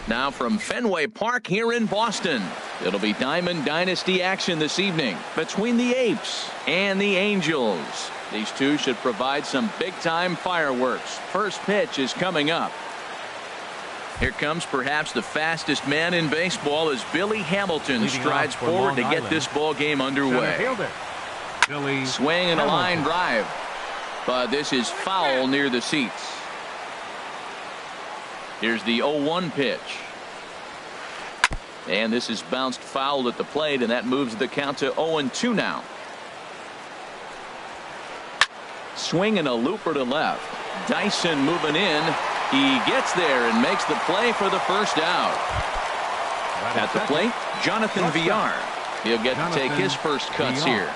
Now from Fenway Park here in Boston, it'll be Diamond Dynasty action this evening between the Apes and the Angels. These two should provide some big-time fireworks. First pitch is coming up. Here comes perhaps the fastest man in baseball as Billy Hamilton strides forward to get this ball game underway. Swing and a line drive, but this is foul near the seats. Here's the 0-1 pitch. And this is bounced foul at the plate, and that moves the count to 0-2 now. Swing and a looper to left. Dyson moving in. He gets there and makes the play for the first out. At the plate, Jonathan Villar. He'll get to take his first cuts here.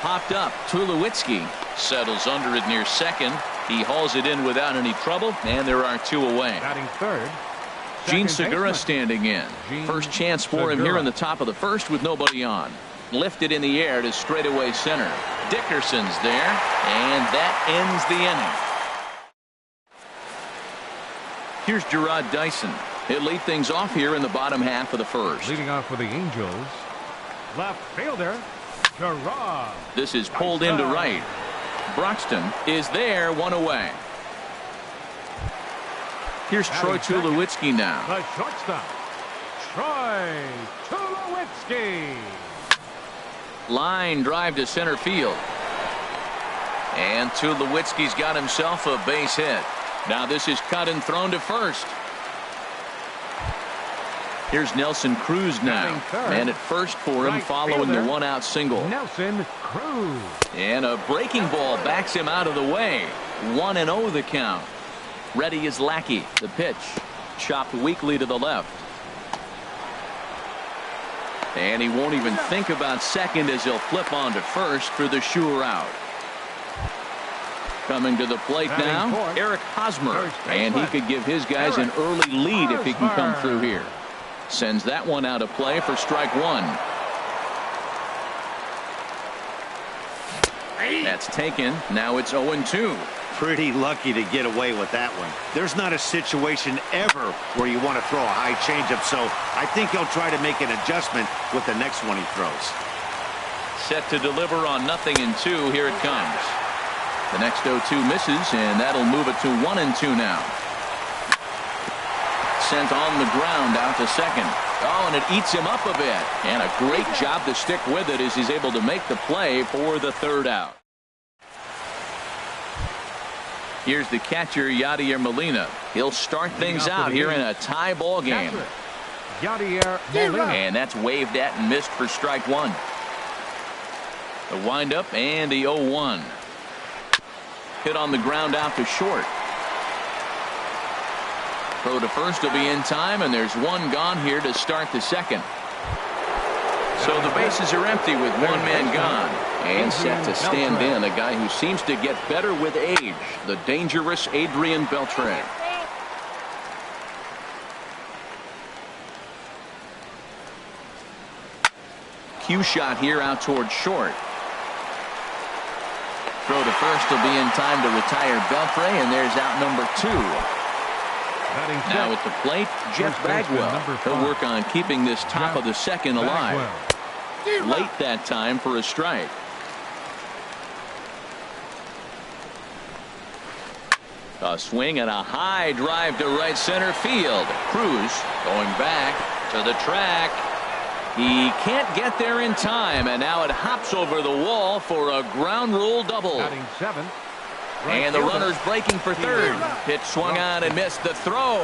Popped up. Tulowitzki settles under it near second. He hauls it in without any trouble, and there are two away. Batting third, Gene Segura standing in. First chance for him here in the top of the first with nobody on. Lifted in the air to straightaway center. Dickerson's there, and that ends the inning. Here's Gerard Dyson. He'll lead things off here in the bottom half of the first. Leading off for the Angels, left fielder Gerard. This is pulled into right. Broxton is there, one away. Here's Troy Tulowitzki now. The shortstop, Troy Tulowitzki. Line drive to center field. And Tulowitzki's got himself a base hit. Now this is cut and thrown to first. Here's Nelson Cruz now. And at first for him following the one-out single. Nelson Cruz. And a breaking ball backs him out of the way. 1-0 the count. Ready is Lackey. The pitch. Chopped weakly to the left. And he won't even think about second as he'll flip on to first for the sure out. Coming to the plate now, Eric Hosmer. And he could give his guys an early lead if he can come through here. Sends that one out of play for strike one. That's taken. Now it's 0-2. Pretty lucky to get away with that one. There's not a situation ever where you want to throw a high changeup, so I think he'll try to make an adjustment with the next one he throws. Set to deliver on 0-2. Here it comes. The next 0-2 misses, and that'll move it to 1-2 now. Sent on the ground out to second. Oh, and it eats him up a bit. And a great job to stick with it as he's able to make the play for the third out. Here's the catcher, Yadier Molina. He'll start things out here in a tie ball game. Yadier Molina. And that's waved at and missed for strike one. The windup and the 0-1. Hit on the ground out to short. Throw to first will be in time, and there's one gone here to start the second. So the bases are empty with one man gone. And set to stand in a guy who seems to get better with age, the dangerous Adrian Beltre. Cue shot here out towards short. Throw to first will be in time to retire Beltre, and there's out number 2. Now at the plate, Jeff Bagwell. He'll work on keeping this top of the second alive. Late that time for a strike. A swing and a high drive to right center field. Cruz going back to the track. He can't get there in time, and now it hops over the wall for a ground rule double. And the runner's breaking for third. Pitch swung on and missed. The throw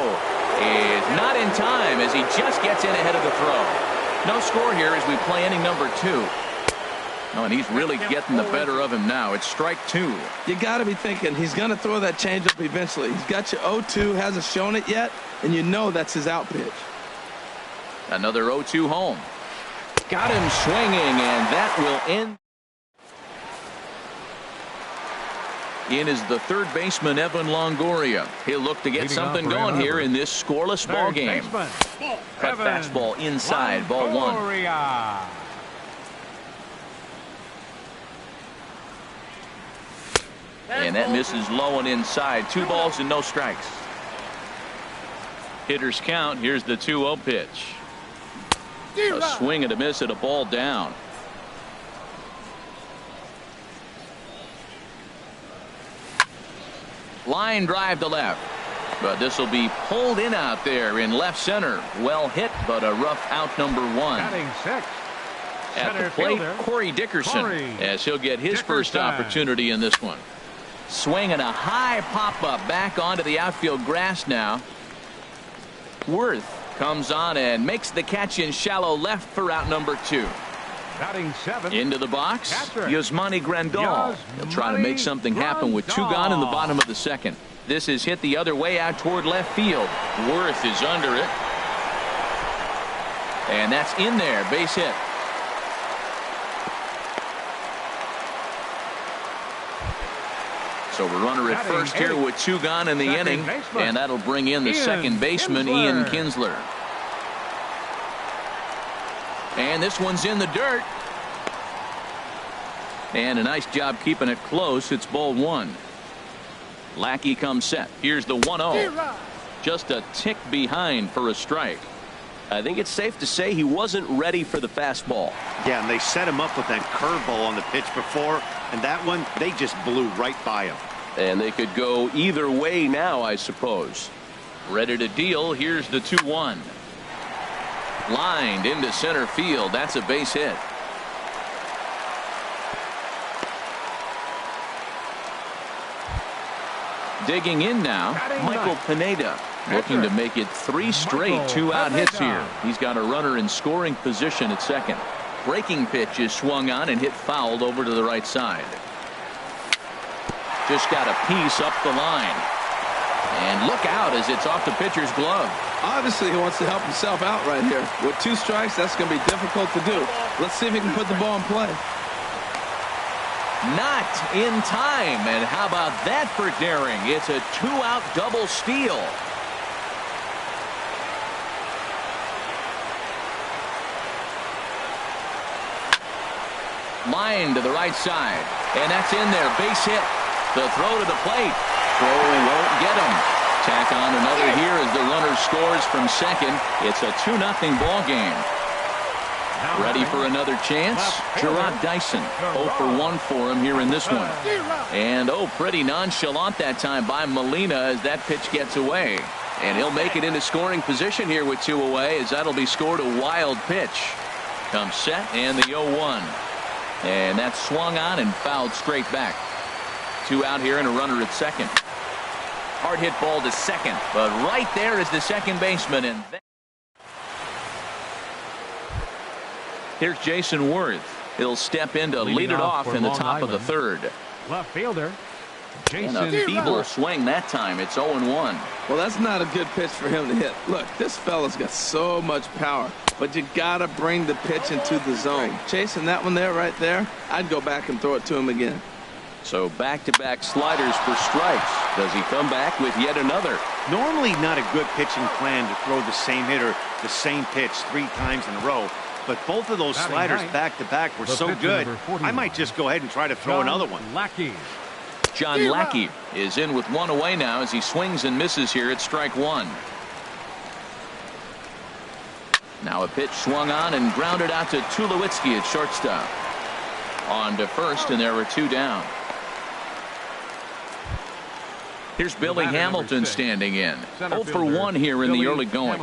is not in time as he just gets in ahead of the throw. No score here as we play inning number 2. Oh, and he's really getting the better of him now. It's strike 2. You got to be thinking he's going to throw that changeup eventually. He's got you 0-2, hasn't shown it yet, and you know that's his out pitch. Another 0-2 home. Got him swinging, and that will end. In is the third baseman, Evan Longoria. He'll look to get something going here in this scoreless ball game. Cut fastball inside, ball 1. And that misses low and inside. 2 balls and no strikes. Hitters count. Here's the 2-0 pitch. A swing and a miss at a ball down. Line drive to left. But this will be pulled in out there in left center. Well hit, but a rough out, number 1. Batting 6. At the plate, Corey Dickerson, as he'll get his first opportunity in this one. Swing and a high pop-up back onto the outfield grass now. Worth comes on and makes the catch in shallow left for out number 2. Batting 7. Into the box, Yasmani Grandal. He'll try to make something happen with 2 gone in the bottom of the 2nd. This is hit the other way out toward left field. Worth is under it. And that's in there, base hit. So we're runner at first here with 2 gone in the inning, and that'll bring in the second baseman, Ian Kinsler. And this one's in the dirt. And a nice job keeping it close. It's ball 1. Lackey comes set. Here's the 1-0. Just a tick behind for a strike. I think it's safe to say he wasn't ready for the fastball. Yeah, and they set him up with that curveball on the pitch before, and that one, they just blew right by him. And they could go either way now, I suppose. Ready to deal. Here's the 2-1. Lined into center field. That's a base hit. Digging in now, Michael Pineda, looking to make it 3 straight 2-out hits here. He's got a runner in scoring position at second. Breaking pitch is swung on and hit fouled over to the right side. Just got a piece up the line. And look out as it's off the pitcher's glove. Obviously, he wants to help himself out right here. With 2 strikes, that's going to be difficult to do. Let's see if he can put the ball in play. Not in time. And how about that for daring? It's a 2-out double steal. Line to the right side. And that's in there. Base hit. The throw to the plate. Throw won't get him. Tack on another here as the runner scores from second. It's a 2-0 ball game. Ready for another chance? Gerard Dyson. 0 for 1 for him here in this one. And pretty nonchalant that time by Molina as that pitch gets away. And he'll make it into scoring position here with 2 away as that'll be scored a wild pitch. Comes set and the 0-1. And that's swung on and fouled straight back. 2 out here and a runner at second. Hard hit ball to second, but right there is the second baseman. And here's Jason Worth. He'll step in to lead it off in the top of the 3rd. Left fielder Jason. And a feeble swing that time. It's 0-1. Well, that's not a good pitch for him to hit. Look, this fella's got so much power, but you got to bring the pitch into the zone. Chasing that one there, right there, I'd go back and throw it to him again. So back-to-back sliders for strikes. Does he come back with yet another? Normally not a good pitching plan to throw the same hitter the same pitch 3 times in a row, but both of those sliders back-to-back were so good, I might just go ahead and try to throw another one. John Lackey is in with 1 away now as he swings and misses here at strike 1. Now a pitch swung on and grounded out to Tulowitzki at shortstop. On to first, and there were 2 down. Here's Billy Hamilton standing in. 0 for 1 here in the early going.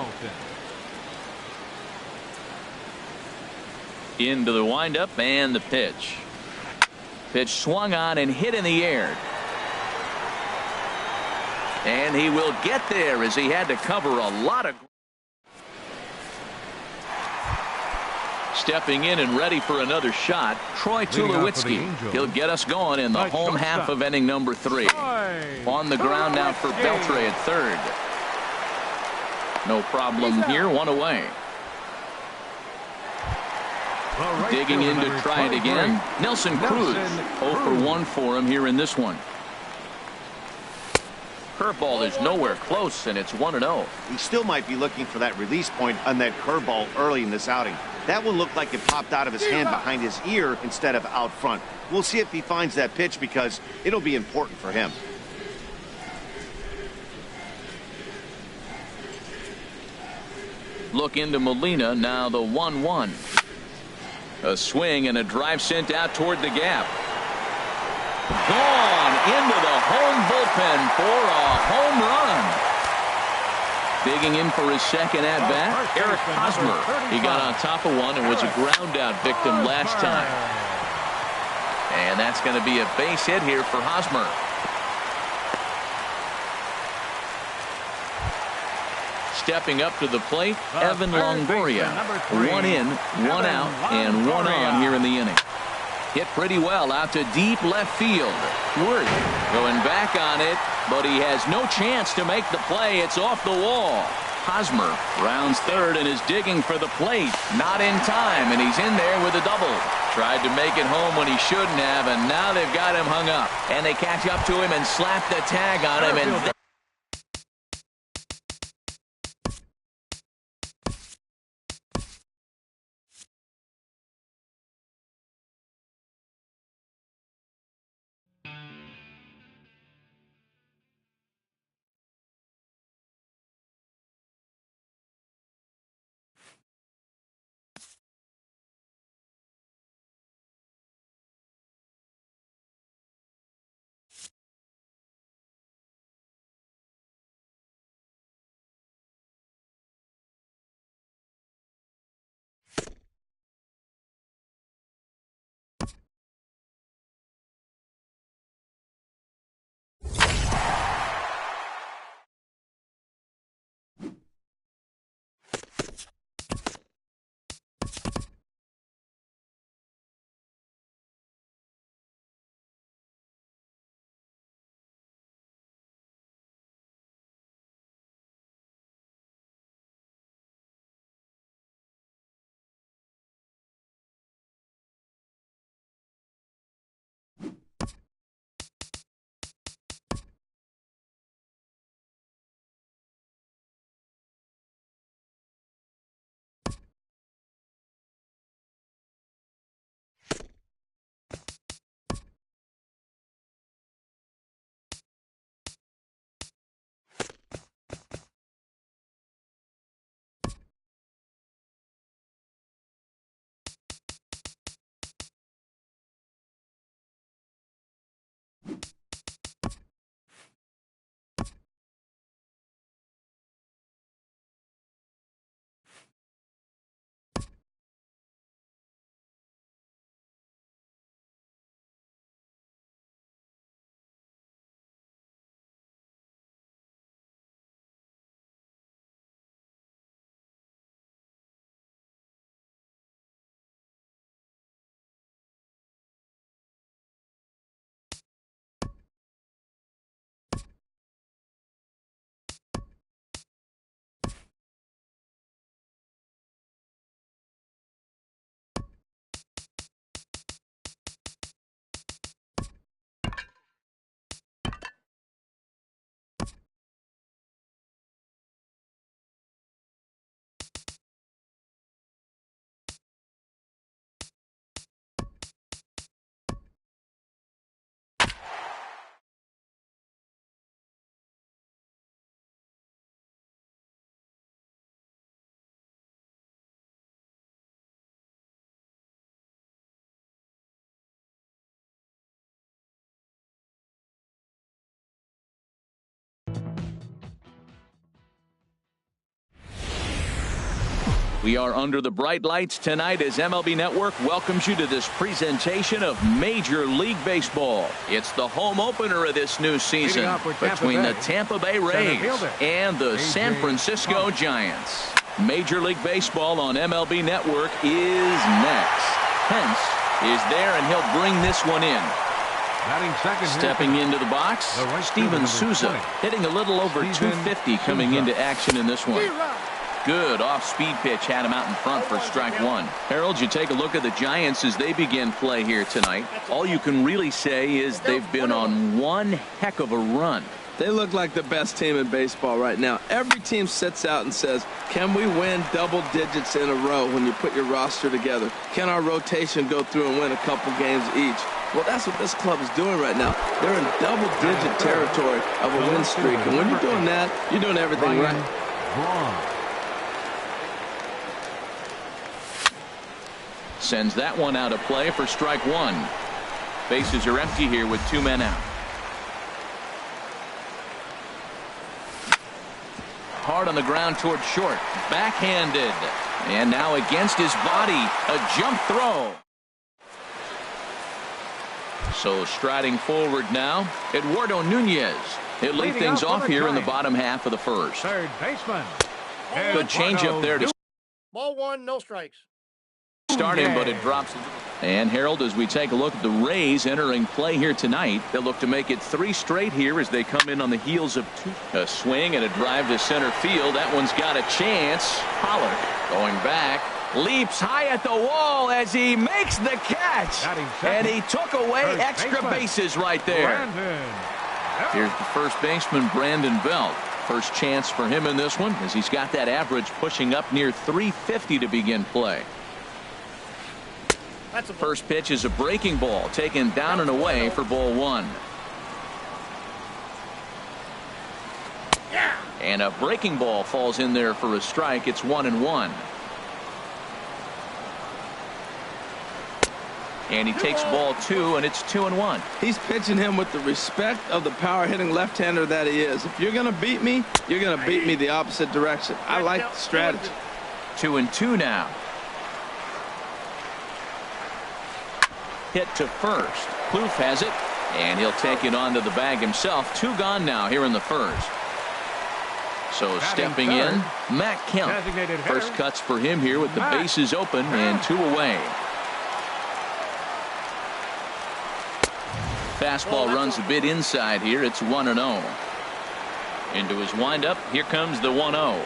Into the windup and the pitch. Pitch swung on and hit in the air. And he will get there as he had to cover a lot of. Stepping in and ready for another shot, Troy Tulowitzki. He'll get us going in the home half of inning number 3. On the ground now for Beltre at 3rd. No problem here, 1 away. Digging in to try it again. Nelson Cruz. 0 for 1 for him here in this one. Curveball is nowhere close, and it's 1-0. He still might be looking for that release point on that curveball early in this outing. That one looked like it popped out of his hand behind his ear instead of out front. We'll see if he finds that pitch because it'll be important for him. Look into Molina, now the 1-1. A swing and a drive sent out toward the gap. Gone into the home bullpen for a home run. Digging in for his second at-bat, Eric Hosmer. He got on top of one and was a ground-out victim last time. And that's going to be a base hit here for Hosmer. Stepping up to the plate, Evan Longoria. 1 in, 1 out, and 1 on here in the inning. Hit pretty well out to deep left field. Worth going back on it, but he has no chance to make the play. It's off the wall. Hosmer rounds third and is digging for the plate. Not in time, and he's in there with a double. Tried to make it home when he shouldn't have, and now they've got him hung up. And they catch up to him and slap the tag on him. And we are under the bright lights tonight as MLB Network welcomes you to this presentation of Major League Baseball. It's the home opener of this new season between the Tampa Bay Rays and the San Francisco Giants. Major League Baseball on MLB Network is next. Pence is there, and he'll bring this one in. Stepping into the box, Steven Souza hitting a little over 250 coming into action in this one. Good off-speed pitch had him out in front for strike one. Harold, you take a look at the Giants as they begin play here tonight. All you can really say is they've been on one heck of a run. They look like the best team in baseball right now. Every team sits out and says, can we win double digits in a row when you put your roster together? Can our rotation go through and win a couple games each? Well, that's what this club is doing right now. They're in double-digit territory of a win streak. And when you're doing that, you're doing everything right. sends that one out of play for strike one. Bases are empty here with 2 men out. Hard on the ground toward short. Backhanded. And now against his body. A jump throw. So striding forward now, Eduardo Nunez. He'll lead things off here in the bottom half of the first. Third baseman. Good changeup there to Ball one, no strikes. start him, but it drops. And Harold, as we take a look at the Rays entering play here tonight, they'll look to make it 3 straight here as they come in on the heels of 2. A swing and a drive to center field. That one's got a chance. Pollard going back. Leaps high at the wall as he makes the catch. And he took away extra bases right there. Here's the first baseman, Brandon Belt. First chance for him in this one as he's got that average pushing up near 350 to begin play. First pitch is a breaking ball taken down and away for ball 1. And a breaking ball falls in there for a strike. It's 1-1. And he takes ball 2, and it's 2-1. He's pitching him with the respect of the power-hitting left-hander that he is. If you're going to beat me, you're going to beat me the opposite direction. I like the strategy. 2-2 now. Hit to first. Plouffe has it, and he'll take it onto the bag himself. 2 gone now here in the first. So stepping in, Matt Kemp. First cuts for him here with the bases open and 2 away. Fastball runs a bit inside here. It's 1-0. Into his windup. Here comes the 1-0.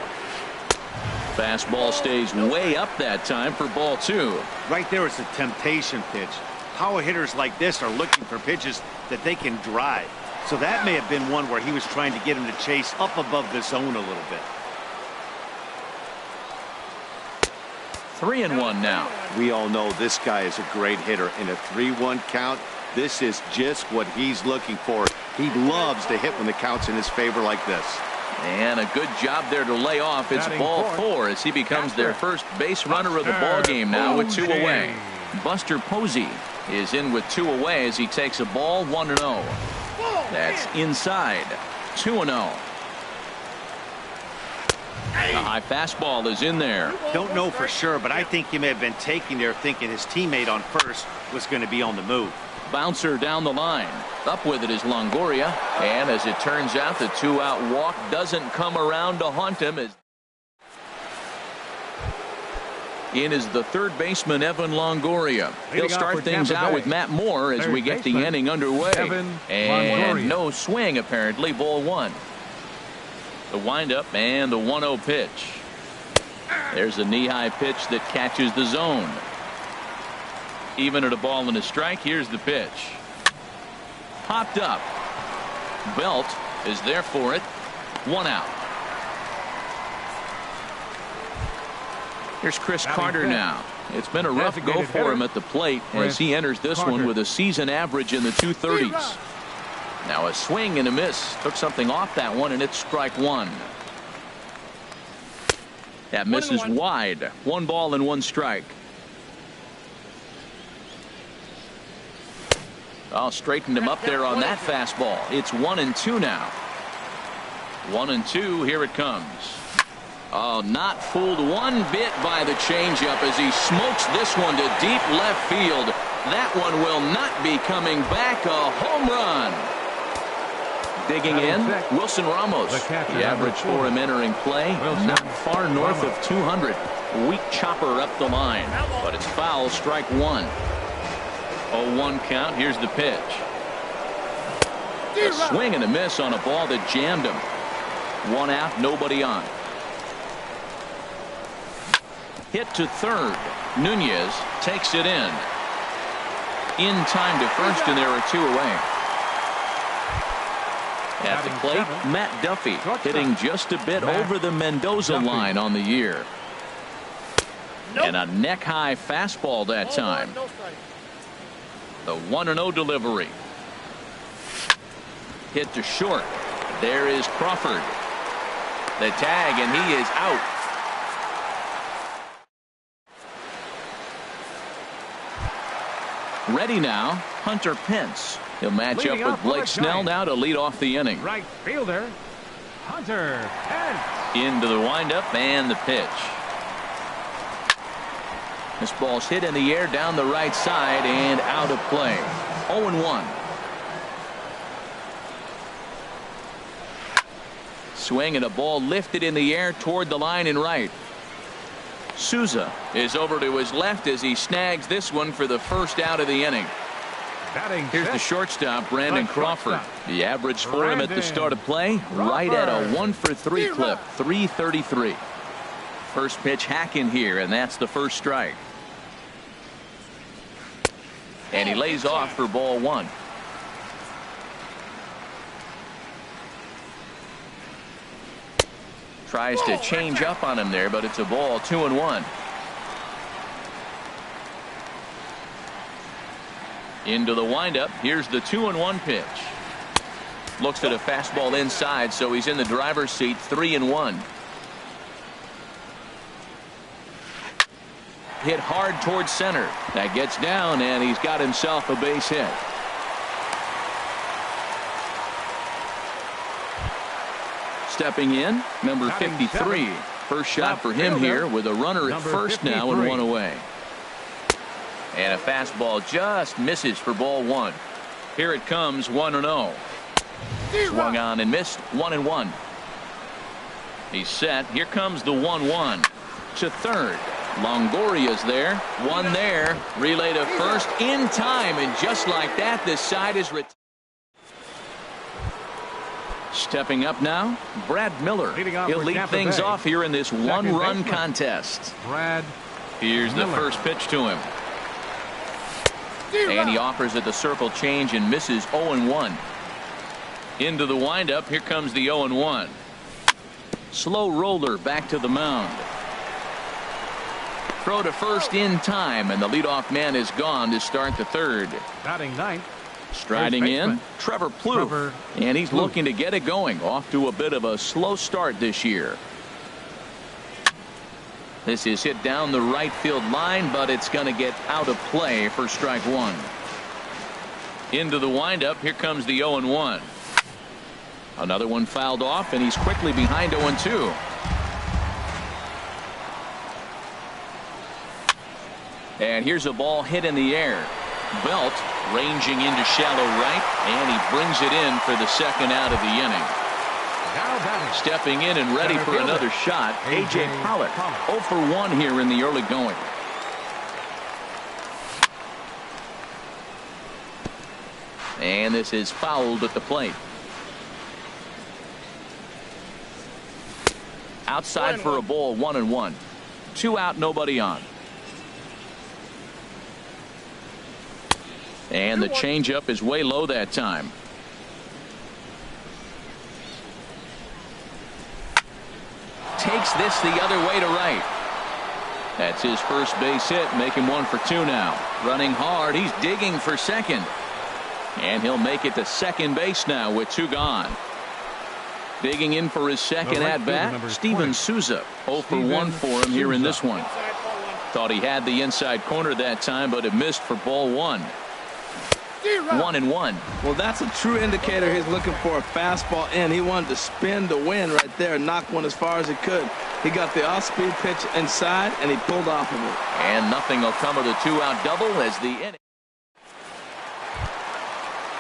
Fastball stays way up that time for ball 2. Right there is a temptation pitch. Power hitters like this are looking for pitches that they can drive. So that may have been one where he was trying to get him to chase up above the zone a little bit. 3-1 now. We all know this guy is a great hitter. In a 3-1 count, this is just what he's looking for. He loves to hit when the count's in his favor like this. And a good job there to lay off. It's ball 4 as he becomes their first base runner of the ball game now with 2 away. Buster Posey is in with 2 away as he takes a ball. 1-0. That's inside. 2-0. A high fastball is in there. Don't know for sure, but I think he may have been taking there thinking his teammate on first was going to be on the move. Bouncer down the line. Up with it is Longoria. And as it turns out, the 2-out walk doesn't come around to haunt him. In is the third baseman, Evan Longoria. He'll start things out with Matt Moore as we get the inning underway. And no swing, apparently. Ball 1. The windup and the 1-0 pitch. There's a knee-high pitch that catches the zone. Even at a ball and a strike, here's the pitch. Popped up. Belt is there for it. 1 out. Here's Chris Carter now. It's been a rough go for him at the plate as he enters this one with a season average in the 230s. Now a swing and a miss. Took something off that one, and it's strike 1. That misses wide. 1 ball and 1 strike. Oh, straightened him up there on that fastball. It's 1-2 now. 1-2. Here it comes. Oh, not fooled one bit by the changeup as he smokes this one to deep left field. That one will not be coming back. A home run. Digging in, Wilson Ramos. The average for him entering play, not far north of 200. Weak chopper up the line, but it's foul. Strike 1. 0-1 count. Here's the pitch. A swing and a miss on a ball that jammed him. 1 out, nobody on. Hit to third. Nunez takes it in. In time to first, and there are 2 away. At the plate, Matt Duffy hitting just a bit over the Mendoza line on the year. And a neck-high fastball that time. The 1-0 delivery. Hit to short. There is Crawford. The tag, and he is out. Ready now, Hunter Pence. He'll match Leading up off with for Blake the Snell Giants. now to lead off the inning. Right fielder, Hunter Pence. Into the windup and the pitch. This ball's hit in the air down the right side and out of play. 0-1. Swing and a ball lifted in the air toward the line and right. Souza is over to his left as he snags this one for the first out of the inning. Batting Here's the sixth, shortstop, Brandon the Crawford. shortstop. The average for him at the start of play, right at a 1-for-3 clip, 333. First pitch hacking here, and that's the first strike. And he lays off for ball one. Tries to change up on him there, but it's a ball, 2-1. Into the windup. Here's the 2-1 pitch. Looks at a fastball inside, so he's in the driver's seat, 3-1. Hit hard towards center. That gets down, and he's got himself a base hit. Stepping in, number 53. First shot for him here with a runner at first now and one away. And a fastball just misses for ball one. Here it comes, 1-0. Swung on and missed, 1-1. He's set. Here comes the 1-1 to third. Longoria's there. One there. Relay to first in time, and just like that, this side is retired. Stepping up now, Brad Miller. He'll lead things off here in this one-run contest. Brad Here's the Miller. first pitch to him. And he offers at the circle change and misses 0-1. Into the windup. Here comes the 0-1. Slow roller back to the mound. Throw to first in time, and the leadoff man is gone to start the third. Batting ninth. Striding in, Trevor Plouffe. And he's looking to get it going. Off to a bit of a slow start this year. This is hit down the right field line, but it's going to get out of play for strike one. Into the windup. Here comes the 0-1. Another one fouled off, and he's quickly behind 0-2. And here's a ball hit in the air. Belt ranging into shallow right, and he brings it in for the second out of the inning. Now batting. Stepping in and ready for another shot, A.J. Pollock. 0 for 1 here in the early going. And this is fouled at the plate. Outside for a ball, 1-1. 2 out, nobody on. And the changeup is way low that time. Takes this the other way to right. That's his first base hit, making 1 for 2 now. Running hard, he's digging for second. And he'll make it to second base now with 2 gone. Digging in for his second at-bat, Steven Souza. 0 for 1 for him here in this one. Thought he had the inside corner that time, but it missed for ball 1. 1-1. Well, that's a true indicator. He's looking for a fastball in. He wanted to spin to win right there and knock one as far as he could. He got the off-speed pitch inside, and he pulled off of it. And nothing will come of the 2-out double as the inning.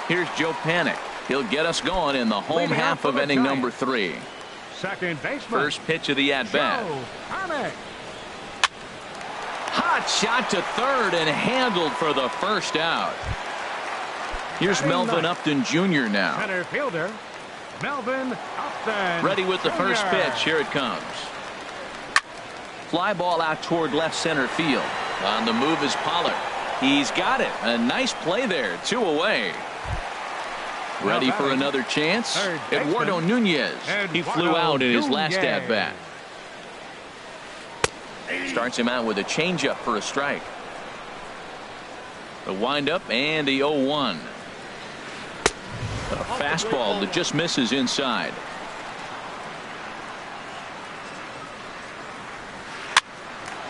Here's Joe Panik. He'll get us going in the home half of inning number 3. Second baseman. First pitch of the at-bat. Hot shot to third and handled for the first out. Here's Melvin Upton Jr. now. Center fielder, Melvin Upton. Ready with the Jr. first pitch. Here it comes. Fly ball out toward left center field. On the move is Pollard. He's got it. A nice play there. 2 away. Ready for another chance. Eduardo Nunez. He flew out in his last at-bat. Starts him out with a changeup for a strike. The windup and the 0-1. A fastball that just misses inside.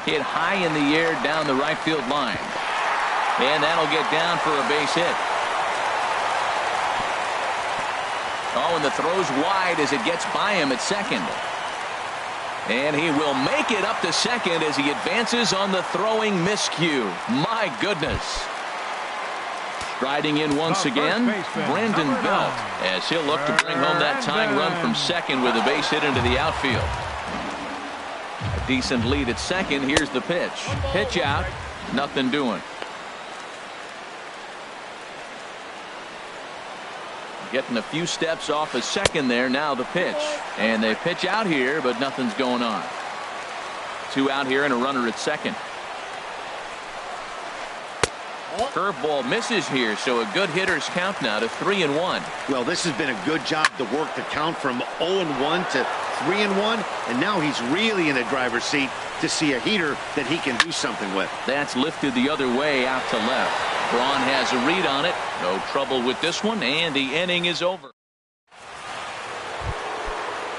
Hit high in the air down the right field line. And that'll get down for a base hit. Oh, and the throw's wide as it gets by him at second. And he will make it up to second as he advances on the throwing miscue. My goodness. Striding in once again, Brandon Belt, as he'll look to bring home that tying run from second with a base hit into the outfield. A decent lead at second. Here's the pitch. Pitch out. Nothing doing. Getting a few steps off a second there. Now the pitch. And they pitch out here, but nothing's going on. 2 out here and a runner at second. Curveball misses here, so a good hitter's count now to 3-1. Well, this has been a good job to work the count from 0-1 to 3-1, and now he's really in the driver's seat to see a heater that he can do something with. That's lifted the other way out to left. Braun has a read on it. No trouble with this one, and the inning is over.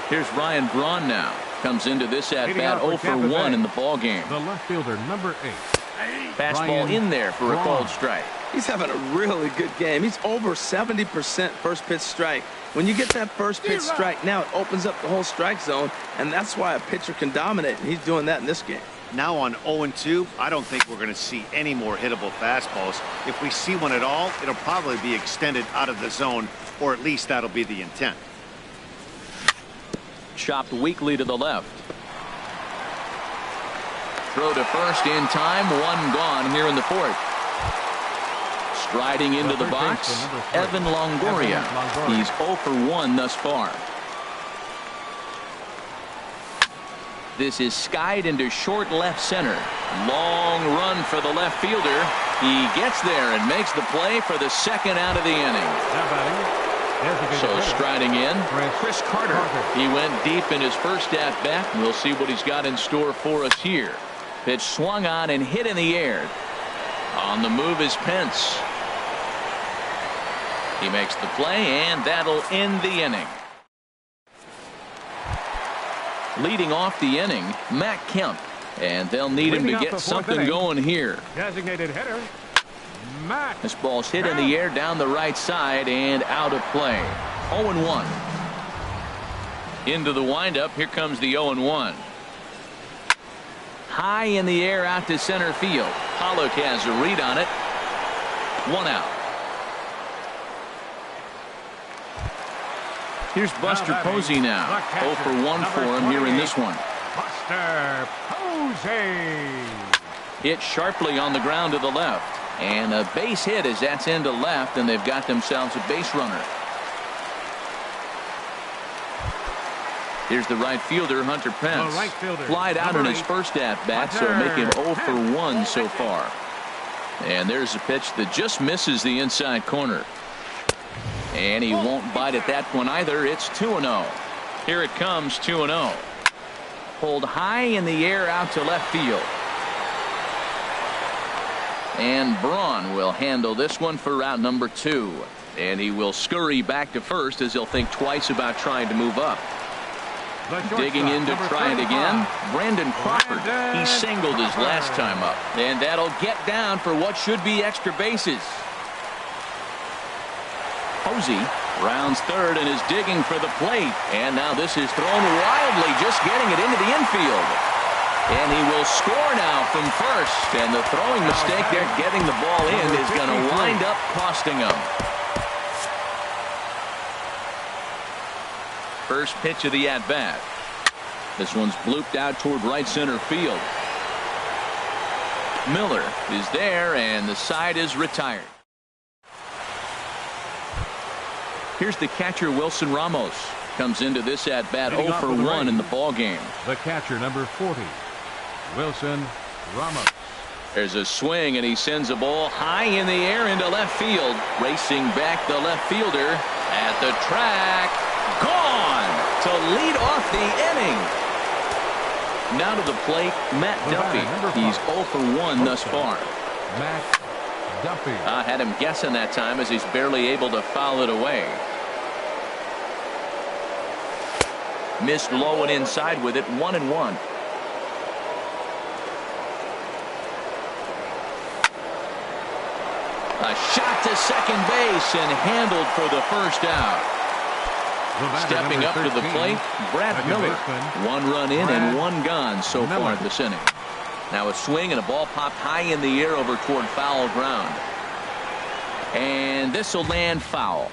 Here's Ryan Braun now. Comes into this at bat 0 for 1 in the ball game. The left fielder, number 8. Fastball in there for a called strike. He's having a really good game. He's over 70% first pitch strike. When you get that first pitch strike, now it opens up the whole strike zone, and that's why a pitcher can dominate, and he's doing that in this game. Now on 0-2, I don't think we're going to see any more hittable fastballs. If we see one at all, it'll probably be extended out of the zone, or at least that'll be the intent. Chopped weakly to the left. Throw to first in time. 1 gone here in the 4th. Striding into the box, Evan Longoria. He's 0 for 1 thus far. This is skied into short left center. Long run for the left fielder. He gets there and makes the play for the second out of the inning. So striding in, Chris Carter. He went deep in his first at bat. We'll see what he's got in store for us here. Pitch swung on and hit in the air. On the move is Pence. He makes the play, and that'll end the inning. Leading off the inning, Matt Kemp. And they'll need him to get something going here. Designated hitter, Matt. This ball's hit in the air down the right side and out of play. 0-1. Into the windup. Here comes the 0-1. High in the air out to center field. Pollock has a read on it. 1 out. Here's Buster Posey now. 0 for 1 for him here in this one. Buster Posey. Hit sharply on the ground to the left. And a base hit as that's into left, and they've got themselves a base runner. Here's the right fielder, Hunter Pence. Flied out in his first at-bat, so make him 0 for 1 so far. And there's a pitch that just misses the inside corner. And he won't bite at that one either. It's 2-0. Here it comes, 2-0. Pulled high in the air out to left field. And Braun will handle this one for route number 2. And he will scurry back to first as he'll think twice about trying to move up. Digging in to try it again, Brandon Crawford. He singled his last time up. And that'll get down for what should be extra bases. Posey rounds third and is digging for the plate. And now this is thrown wildly, just getting it into the infield. And he will score now from first. And the throwing mistake there, getting the ball in, is going to wind up costing him. First pitch of the at-bat. This one's blooped out toward right center field. Miller is there, and the side is retired. Here's the catcher, Wilson Ramos. Comes into this at-bat 0 for 1 in the ball game. The catcher, number 40, Wilson Ramos. There's a swing, and he sends a ball high in the air into left field. Racing back the left fielder at the track. Gone to lead off the inning. Now to the plate, Matt Duffy. He's 0 for 1 thus far. Matt Duffy. I had him guessing that time as he's barely able to foul it away. Missed low and inside with it. 1-1. A shot to second base and handled for the first out. Stepping up to the plate, Brad Miller. 1 run in and 1 gone so far at this inning. Now a swing and a ball popped high in the air over toward foul ground. And this will land foul.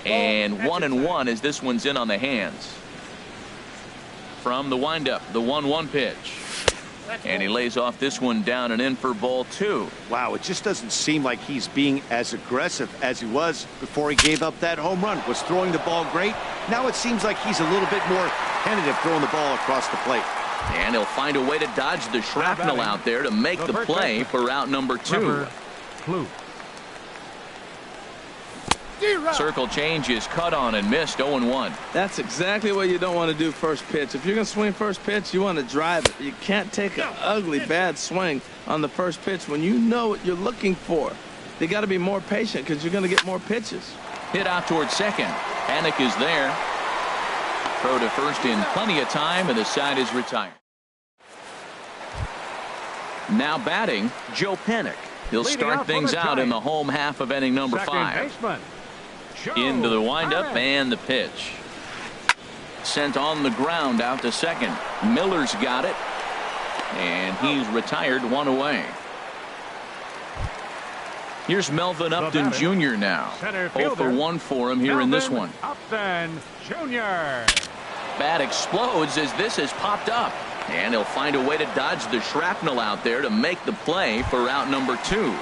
And 1-1 as this one's in on the hands. From the windup, the 1-1 pitch. And he lays off this one down and in for ball 2. Wow, it just doesn't seem like he's being as aggressive as he was before he gave up that home run. Was throwing the ball great. Now it seems like he's a little bit more tentative throwing the ball across the plate. And he'll find a way to dodge the shrapnel out there to make the play for out number 2. Circle change is cut on and missed. 0-1. That's exactly what you don't want to do first pitch. If you're going to swing first pitch, you want to drive it. You can't take an ugly, bad swing on the first pitch when you know what you're looking for. They got to be more patient because you're going to get more pitches. Hit out towards second. Panic is there. Throw to first in plenty of time, and the side is retired. Now batting, Joe Panic. He'll start things out in the home half of inning number 5. Into the windup and the pitch. Sent on the ground out to second. Miller's got it. And he's retired, 1 away. Here's Melvin Upton Jr. now. 0 for 1 for him here in this one. Upton Jr. Bat explodes as this has popped up. And he'll find a way to dodge the shrapnel out there to make the play for out number 2.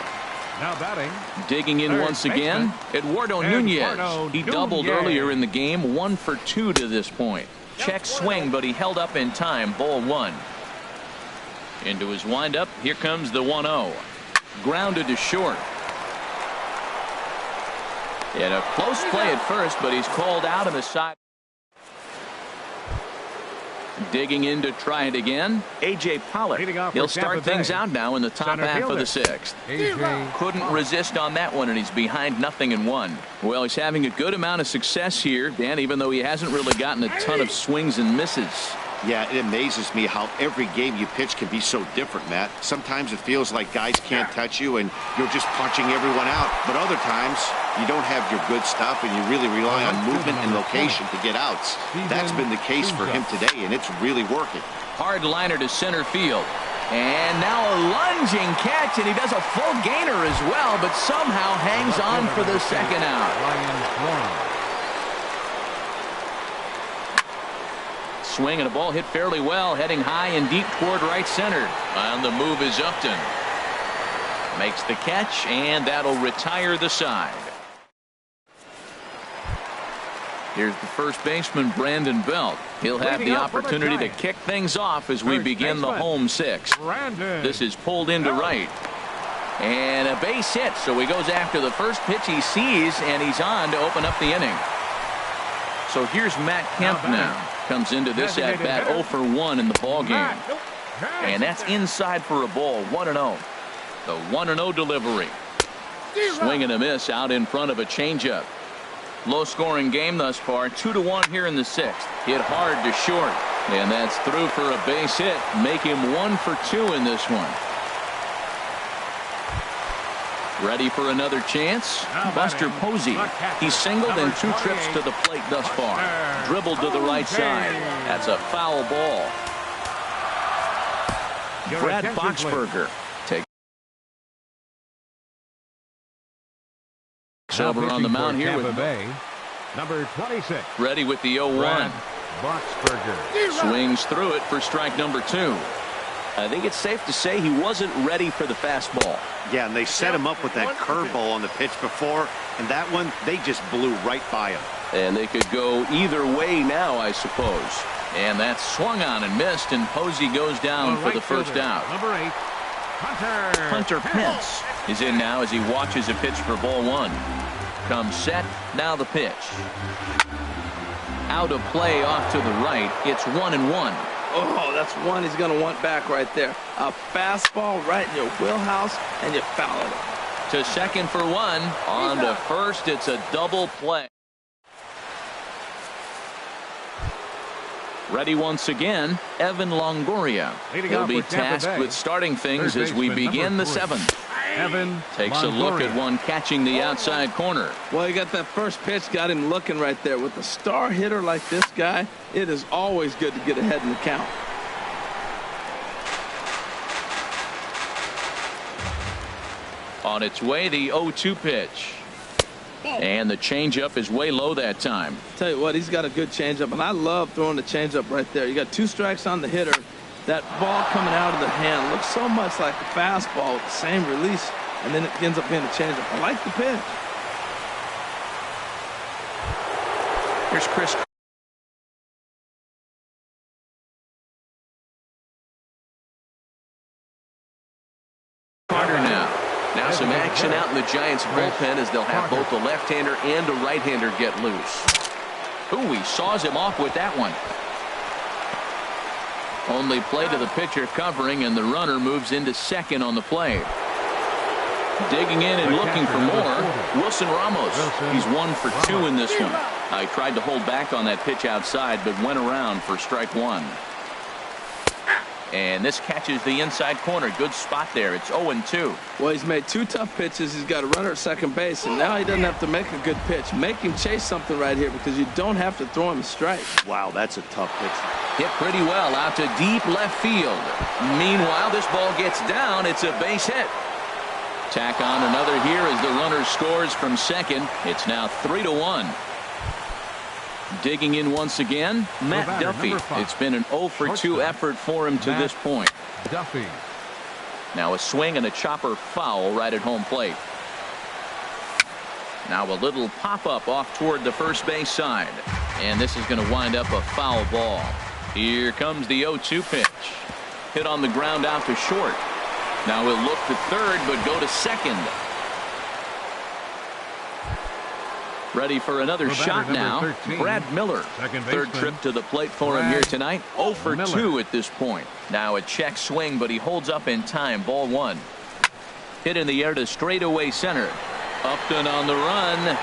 Now batting. Digging in once again, Eduardo Nunez. He doubled earlier in the game, 1 for 2 to this point. Check swing, but he held up in time. Ball 1. Into his windup. Here comes the 1-0. Grounded to short. He had a close play at first, but he's called out on the side. Digging in to try it again, A.J. Pollock. He'll start things out now in the top half of the 6th. Couldn't resist on that one, and he's behind 0-1. Well, he's having a good amount of success here, Dan, even though he hasn't really gotten a ton of swings and misses. Yeah, it amazes me how every game you pitch can be so different, Matt. Sometimes it feels like guys can't touch you and you're just punching everyone out. But other times, you don't have your good stuff and you really rely on movement and location to get outs. That's been the case for him today, and it's really working. Hard liner to center field. And now a lunging catch, and he does a full gainer as well, but somehow hangs on for the second out. Swing and a ball hit fairly well, heading high and deep toward right center. On the move is Upton. Makes the catch, and that'll retire the side. Here's the first baseman, Brandon Belt. He'll have the opportunity to kick things off as we begin the home 6th. This is pulled into right. And a base hit, so he goes after the first pitch he sees, and he's on to open up the inning. So here's Matt Kemp now. Comes into this at bat 0 for 1 in the ball game. And that's inside for a ball. 1-0. The 1-0 delivery. Swing and a miss out in front of a changeup. Low scoring game thus far. 2-1 here in the 6th. Hit hard to short. And that's through for a base hit. Make him 1 for 2 in this one. Ready for another chance? Buster Posey. He's singled in 2 trips to the plate thus far. Dribbled to the right side. That's a foul ball. Brad Boxberger takes over on the mound here with number 26. Ready with the 0-1. Boxberger swings through it for strike number 2. I think it's safe to say he wasn't ready for the fastball. Yeah, and they set him up with that curveball on the pitch before, and that one, they just blew right by him. And they could go either way now, I suppose. And that's swung on and missed, and Posey goes down for the first out. Number 8, Hunter Pence is in now as he watches a pitch for ball 1. Comes set, now the pitch. Out of play off to the right. It's 1-1. Oh, that's one he's going to want back right there. A fastball right in your wheelhouse, and you foul it. To second for 1. On to first, it's a double play. Ready once again, Evan Longoria. He'll be tasked with starting things as we begin the 7th. Evan Takes a look at one catching the outside corner. Well, you got that first pitch, got him looking right there. With a star hitter like this guy, it is always good to get ahead in the count. On its way, the 0-2 pitch. And the changeup is way low that time. Tell you what, he's got a good changeup, and I love throwing the changeup right there. You got 2 strikes on the hitter. That ball coming out of the hand looks so much like a fastball with the same release, and then it ends up being a changeup. I like the pitch. Here's Chris. Carter now. Now some action out in the Giants bullpen as they'll have both a left-hander and a right-hander get loose. Ooh, he saws him off with that one. Only play to the pitcher covering, and the runner moves into second on the play. Digging in and looking for more, Wilson Ramos. He's 1 for 2 in this one. I tried to hold back on that pitch outside, but went around for strike 1. And this catches the inside corner. Good spot there. It's 0-2. Well, he's made 2 tough pitches. He's got a runner at second base, and now he doesn't have to make a good pitch. Make him chase something right here because you don't have to throw him a strike. Wow, that's a tough pitch. Hit pretty well out to deep left field. Meanwhile, this ball gets down. It's a base hit. Tack on another here as the runner scores from second. It's now 3-1. Digging in once again, Matt Duffy. It's been an 0 for 2 effort for him to this point. Duffy. Now a swing and a chopper foul right at home plate. Now a little pop-up off toward the first base side. And this is going to wind up a foul ball. Here comes the 0-2 pitch. Hit on the ground out to short. Now he'll look to third but go to second. Ready for another shot now. 13, Brad Miller. Third trip to the plate for him here tonight. 0 for 2 at this point. Now a check swing, but he holds up in time. Ball 1. Hit in the air to straightaway center. Upton on the run.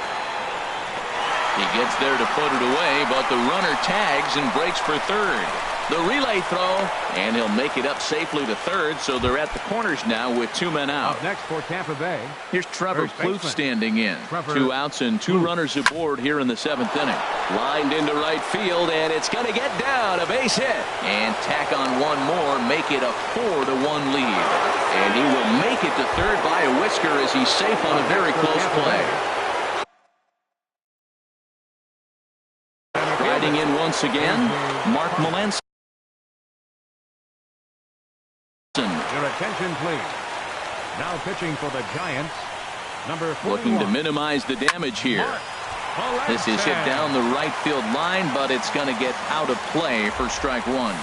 He gets there to put it away, but the runner tags and breaks for third. The relay throw, and he'll make it up safely to third, so they're at the corners now with 2 men out. Up next for Tampa Bay. Here's Trevor Plouffe standing in. 2 outs and 2 runners aboard here in the 7th inning. Lined into right field, and it's going to get down. A base hit. And tack on one more, make it a 4-1 lead. And he will make it to third by a whisker as he's safe on a very close play. Riding in once again, Mark Melancon. Your attention, please. Now pitching for the Giants, number 41. Looking to minimize the damage here. This is hit down the right field line, but it's going to get out of play for strike 1.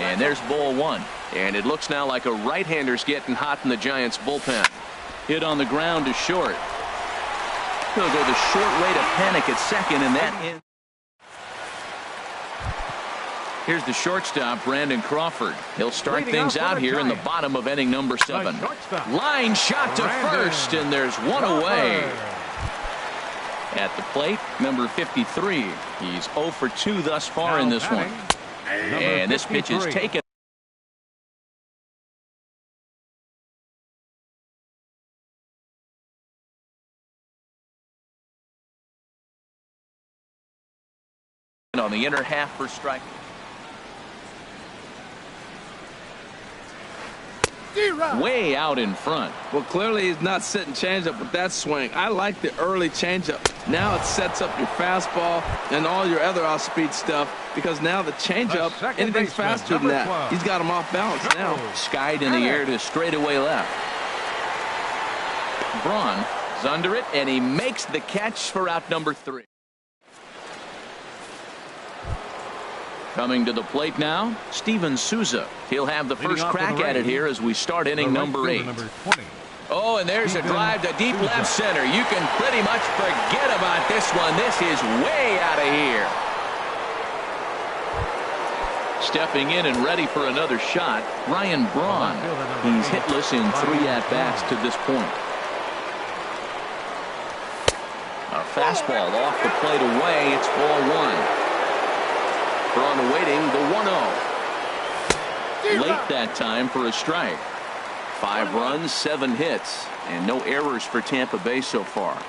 And there's ball 1. And it looks now like a right-hander's getting hot in the Giants bullpen. Hit on the ground to short. He'll go the short way to panic at second, and that ends. Here's the shortstop, Brandon Crawford. He'll start things out here in the bottom of inning number 7. Line shot to first, and there's one away. At the plate, number 53. He's 0 for 2 thus far in this one. And this pitch is taken. On the inner half for strike. Way out in front. Well, clearly he's not sitting changeup with that swing. I like the early changeup. Now it sets up your fastball and all your other off-speed stuff, because now the changeup, anything's faster than that. 12. He's got him off balance now. Skied in the air to straightaway left. Braun is under it, and he makes the catch for out number 3. Coming to the plate now, Steven Souza. He'll have the first crack at it here as we start inning number 8. Oh, and there's a drive to deep left center. You can pretty much forget about this one. This is way out of here. Stepping in and ready for another shot, Ryan Braun. He's hitless in 3 at-bats to this point. A fastball off the plate away. It's ball 1. Thrown away awaiting the 1-0. Late that time for a strike. 5 runs, 7 hits, and no errors for Tampa Bay so far.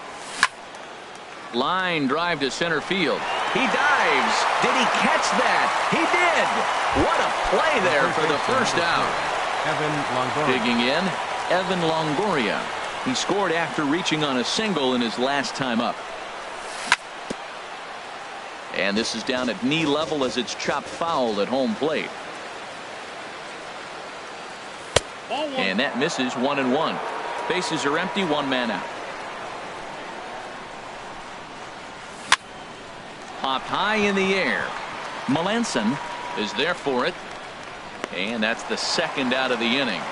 Line drive to center field. He dives. Did he catch that? He did. What a play there for the first out. Digging in, Evan Longoria. He scored after reaching on a single in his last time up. And this is down at knee level as it's chopped foul at home plate. And that misses 1-1. Bases are empty, 1 man out. Popped high in the air. Melanson is there for it. And that's the second out of the inning.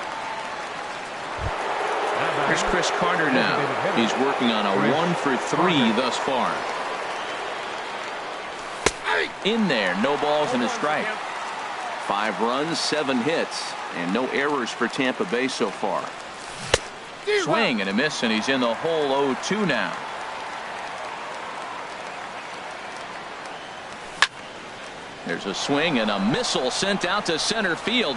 Here's Chris Carter now. He's working on a 1 for 3 thus far. In there, no balls and a strike. 5 runs, 7 hits, and no errors for Tampa Bay so far. Swing and a miss, and he's in the hole 0-2 now. There's a swing and a missile sent out to center field.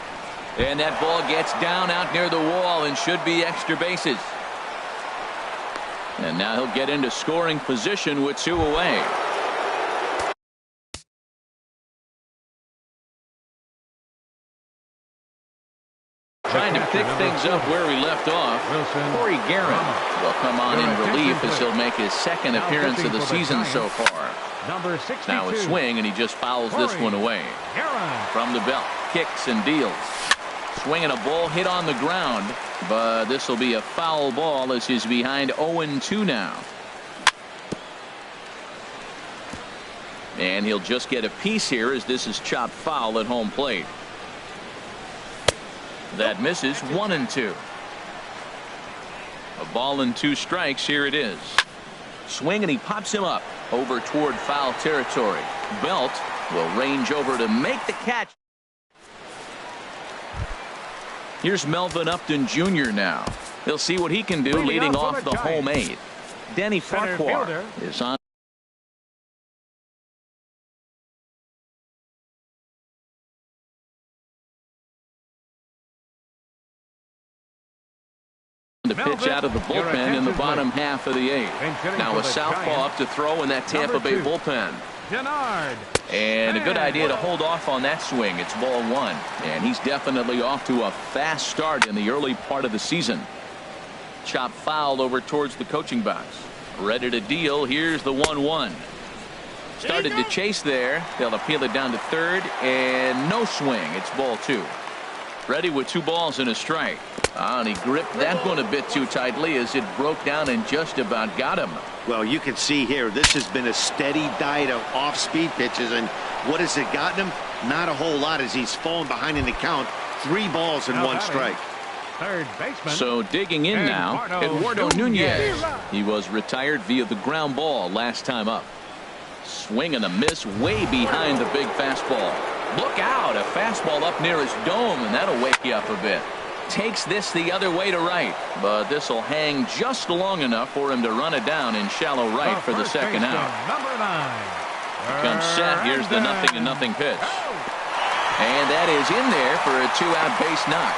And that ball gets down out near the wall and should be extra bases. And now he'll get into scoring position with 2 away. Trying to pick things up where we left off. Corey Guerin will come on in relief as he'll make his second appearance of the season so far. Now a swing, and he just fouls this one away. From the belt, kicks and deals. Swinging a ball hit on the ground, but this will be a foul ball as he's behind 0-2 now. And he'll just get a piece here as this is chopped foul at home plate. That misses 1-2. A ball and 2 strikes. Here it is. Swing, and he pops him up over toward foul territory. Belt will range over to make the catch. Here's Melvin Upton Jr. now. He'll see what he can do leading off the home 8. Danny Farquhar is on. To pitch out of the bullpen in the bottom half of the 8th. Now a southpaw up to throw in that Tampa Bay bullpen. And a good idea to hold off on that swing. It's ball 1. And he's definitely off to a fast start in the early part of the season. Chop foul over towards the coaching box. Ready to deal. Here's the 1-1. Started to chase there. They'll appeal it down to third. And no swing. It's ball 2. Ready with 2 balls and a strike. And he gripped that one a bit too tightly as it broke down and just about got him. Well, you can see here, this has been a steady diet of off-speed pitches, and what has it gotten him? Not a whole lot as he's fallen behind in the count. 3 balls and 1 strike. Third baseman. So digging in now, Eduardo Nunez. He was retired via the ground ball last time up. Swing and a miss way behind the big fastball. Look out, a fastball up near his dome, and that'll wake you up a bit. Takes this the other way to right, but this will hang just long enough for him to run it down in shallow right for the second out. Number 9. Comes set. Here's the 0-0 pitch. And that is in there for a 2-out base knock.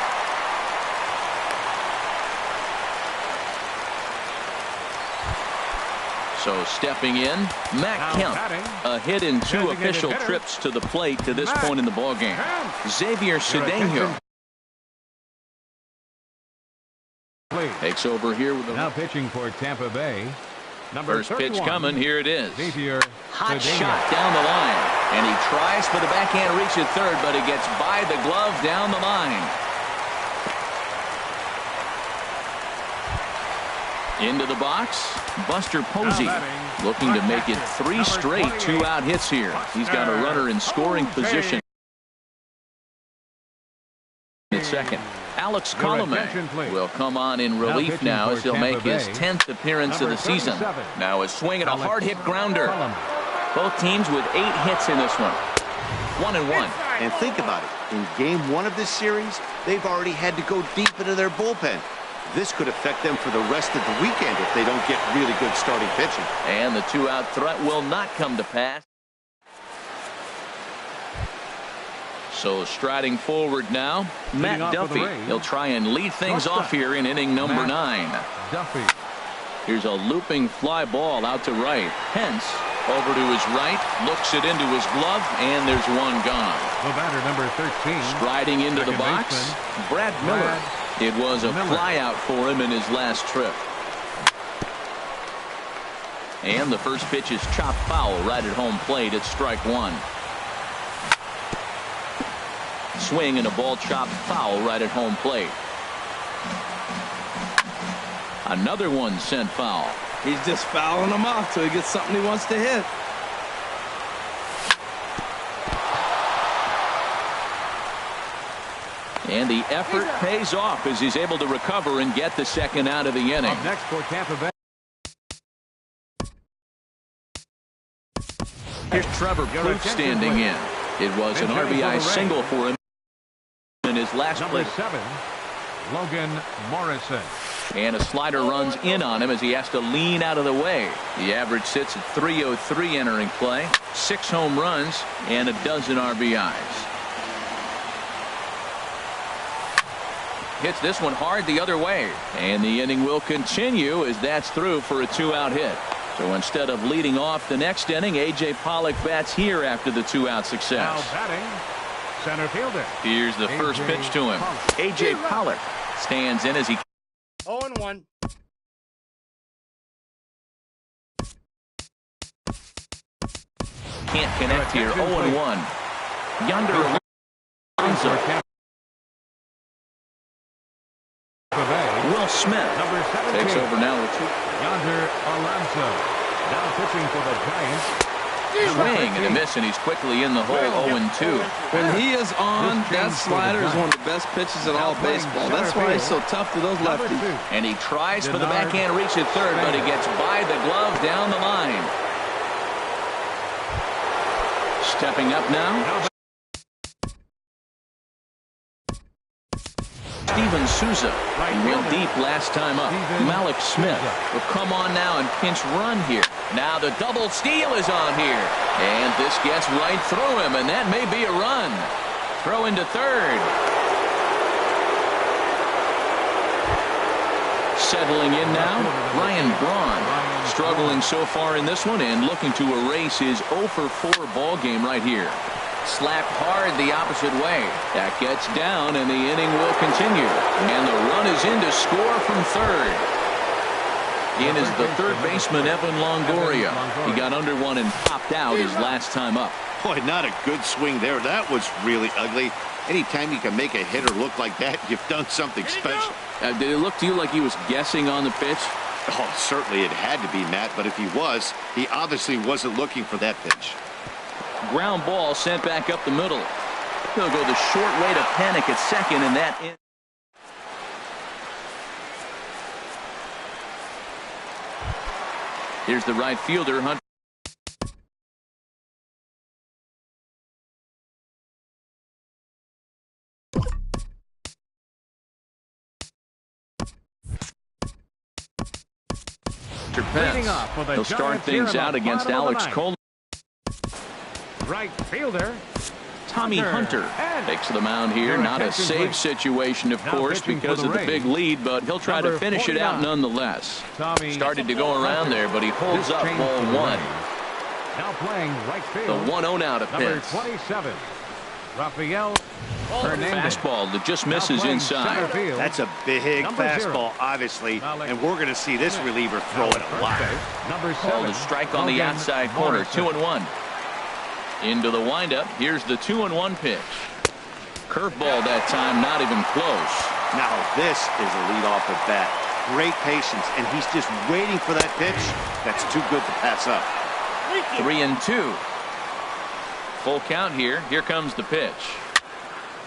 So stepping in, Matt Kemp. A hit in 2 official trips to the plate to this point in the ballgame. Xavier Cedeno takes over here with the now pitching for Tampa Bay. First pitch coming. Here it is. Hot Cedeno. shot down the line. And he tries for the backhand reach at third, but he gets by the glove down the line. Into the box, Buster Posey looking to make it 3 straight 2-out hits here. He's got a runner in scoring position at second. Alex Colomé will come on in relief now as he'll make his 10th appearance of the season. Now a swing and a hard hit grounder. Both teams with 8 hits in this one. 1-1. And think about it. In game 1 of this series, they've already had to go deep into their bullpen. This could affect them for the rest of the weekend if they don't get really good starting pitching. And the 2-out threat will not come to pass. So striding forward now, Matt Duffy. He'll try and lead things off here in inning number 9. Duffy. Here's a looping fly ball out to right. Pence over to his right, looks it into his glove, and there's one gone. The batter, number 13. Striding into the Second box, baseman, Brad Miller. It was a Miller. fly out for him in his last trip. And the first pitch is chopped foul right at home plate. It's strike 1. Swing and a ball chopped foul right at home plate. Another one sent foul. He's just fouling them off till he gets something he wants to hit. And the effort pays off as he's able to recover and get the second out of the inning. Up next for Tampa Bay. Here's Trevor Plouffe standing in. It was an RBI single for him in his last Number play. 7, Logan Morrison. And a slider runs in on him as he has to lean out of the way. The average sits at .303 entering play. 6 home runs and a dozen RBIs. Hits this one hard the other way. And the inning will continue as that's through for a 2-out hit. So instead of leading off the next inning, A.J. Pollock bats here after the 2-out success. Now batting, center fielder. Here's the first pitch to him. A.J. Pollock stands in as he 0-1. can't connect here. 0-1. Yonder Alonso. Will Smith Number 17. takes over now with 2. Yonder Alonso. Now pitching for the Giants. Swing and a miss, and he's quickly in the hole. 0-2. When he is on, that slider is one of the best pitches in all baseball. That's why he's so tough to those lefties. And he tries for the backhand reach at third, but he gets by the glove down the line. Stepping up now, Steven Souza. He went deep last time up. Malik Smith will come on now and pinch run here. Now the double steal is on here. And this gets right through him, and that may be a run. Throw into third. Settling in now, Ryan Braun. Struggling so far in this one and looking to erase his 0-for-4 ball game right here. Slapped hard the opposite way. That gets down, and the inning will continue. And the run is in to score from third. In is the third baseman, Evan Longoria. He got under one and popped out his last time up. Boy, not a good swing there. That was really ugly. Anytime you can make a hitter look like that, you've done something special. Did it look to you like he was guessing on the pitch? Oh, certainly it had to be, Matt, but if he was, he obviously wasn't looking for that pitch. Ground ball sent back up the middle. He'll go the short way to panic at second, and that in. Here's the right fielder, Hunter. He'll start things out against Alex Cole. Right fielder Tommy Hunter takes the mound here. Not a safe situation, of course, because of the big lead, but he'll try to finish it out nonetheless. Started to go around there, but he holds up ball 1. Now playing right field. The 1-0 now to Number Pitts. 27, Rafael Hernandez. Fastball that just misses inside. That's a big fastball, obviously, and we're going to see this reliever throw it a lot. Number 7, Called a strike on the outside corner. 2-1. Into the windup. Here's the 2-1 pitch. Curveball that time, not even close. Now this is a leadoff at bat. Great patience, and he's just waiting for that pitch. That's too good to pass up. 3-2. Full count here. Here comes the pitch.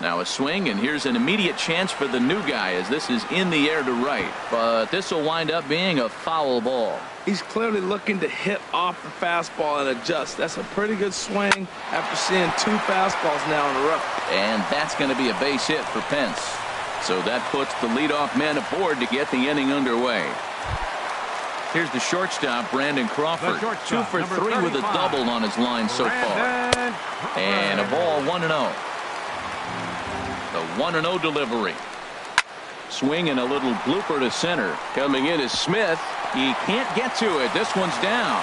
Now a swing, and here's an immediate chance for the new guy as this is in the air to right. But this will wind up being a foul ball. He's clearly looking to hit off the fastball and adjust. That's a pretty good swing after seeing 2 fastballs now in a row. And that's going to be a base hit for Pence. So that puts the leadoff man aboard to get the inning underway. Here's the shortstop, Brandon Crawford. 2 for 3 with a double on his line so far. And a ball 1-0. The 1-0 delivery. Swing and a little blooper to center. Coming in is Smith. He can't get to it. This one's down.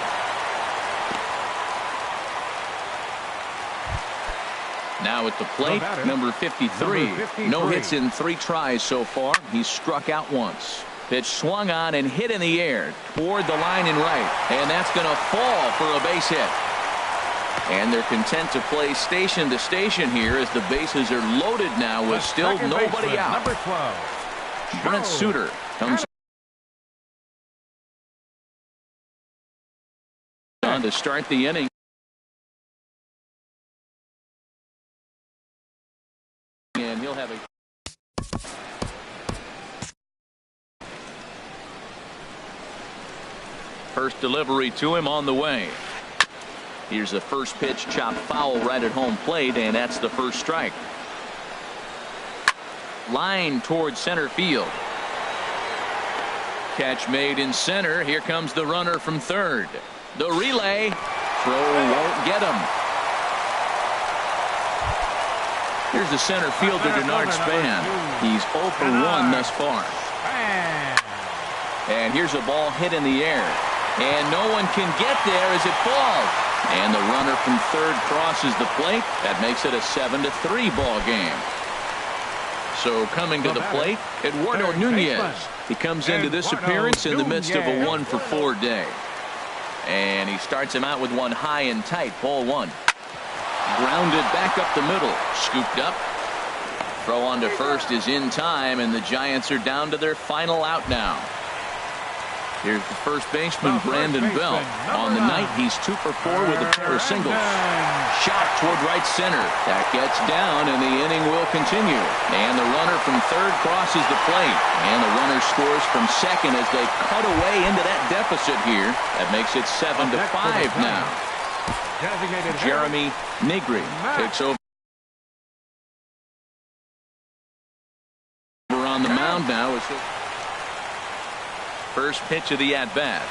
Now at the plate, number 53. No hits in 3 tries so far. He's struck out once. Pitch swung on and hit in the air toward the line and right. And that's going to fall for a base hit. And they're content to play station to station here as the bases are loaded now with still nobody out. Number 12. Brent Suter comes on to start the inning. And he'll have a first delivery to him on the way. Here's the first pitch, chopped foul right at home plate, and that's the first strike. Line towards center field. Catch made in center. Here comes the runner from third. The relay. Throw won't get him. Here's the center fielder, Denard Span. He's 0 for 1 thus far. And here's a ball hit in the air. And no one can get there as it falls. And the runner from third crosses the plate. That makes it a 7-3 ball game. So coming to the plate, Eduardo Nunez. He comes into this appearance in the midst of a 1 for 4 day. And he starts him out with one high and tight. Ball 1. Grounded back up the middle. Scooped up. Throw on to first is in time, and the Giants are down to their final out now. Here's the first baseman, Brandon Belt. On the night, he's 2 for 4 with a pair of singles. Shot toward right center. That gets down, and the inning will continue. And the runner from third crosses the plate. And the runner scores from second as they cut away into that deficit here. That makes it 7-5 now. Jeremy Negri takes over on the mound now. First pitch of the at-bat.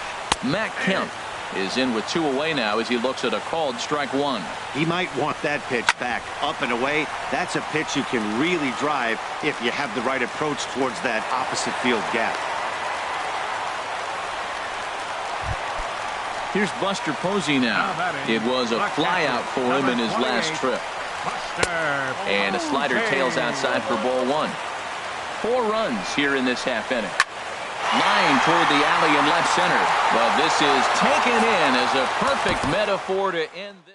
Matt Kemp is in with 2 away now as he looks at a called strike 1. He might want that pitch back up and away. That's a pitch you can really drive if you have the right approach towards that opposite field gap. Here's Buster Posey now. It was a flyout for him in his last trip. And a slider tails outside for ball 1. 4 runs here in this half inning. Line toward the alley in left center. But this is taken in as a perfect metaphor to end this.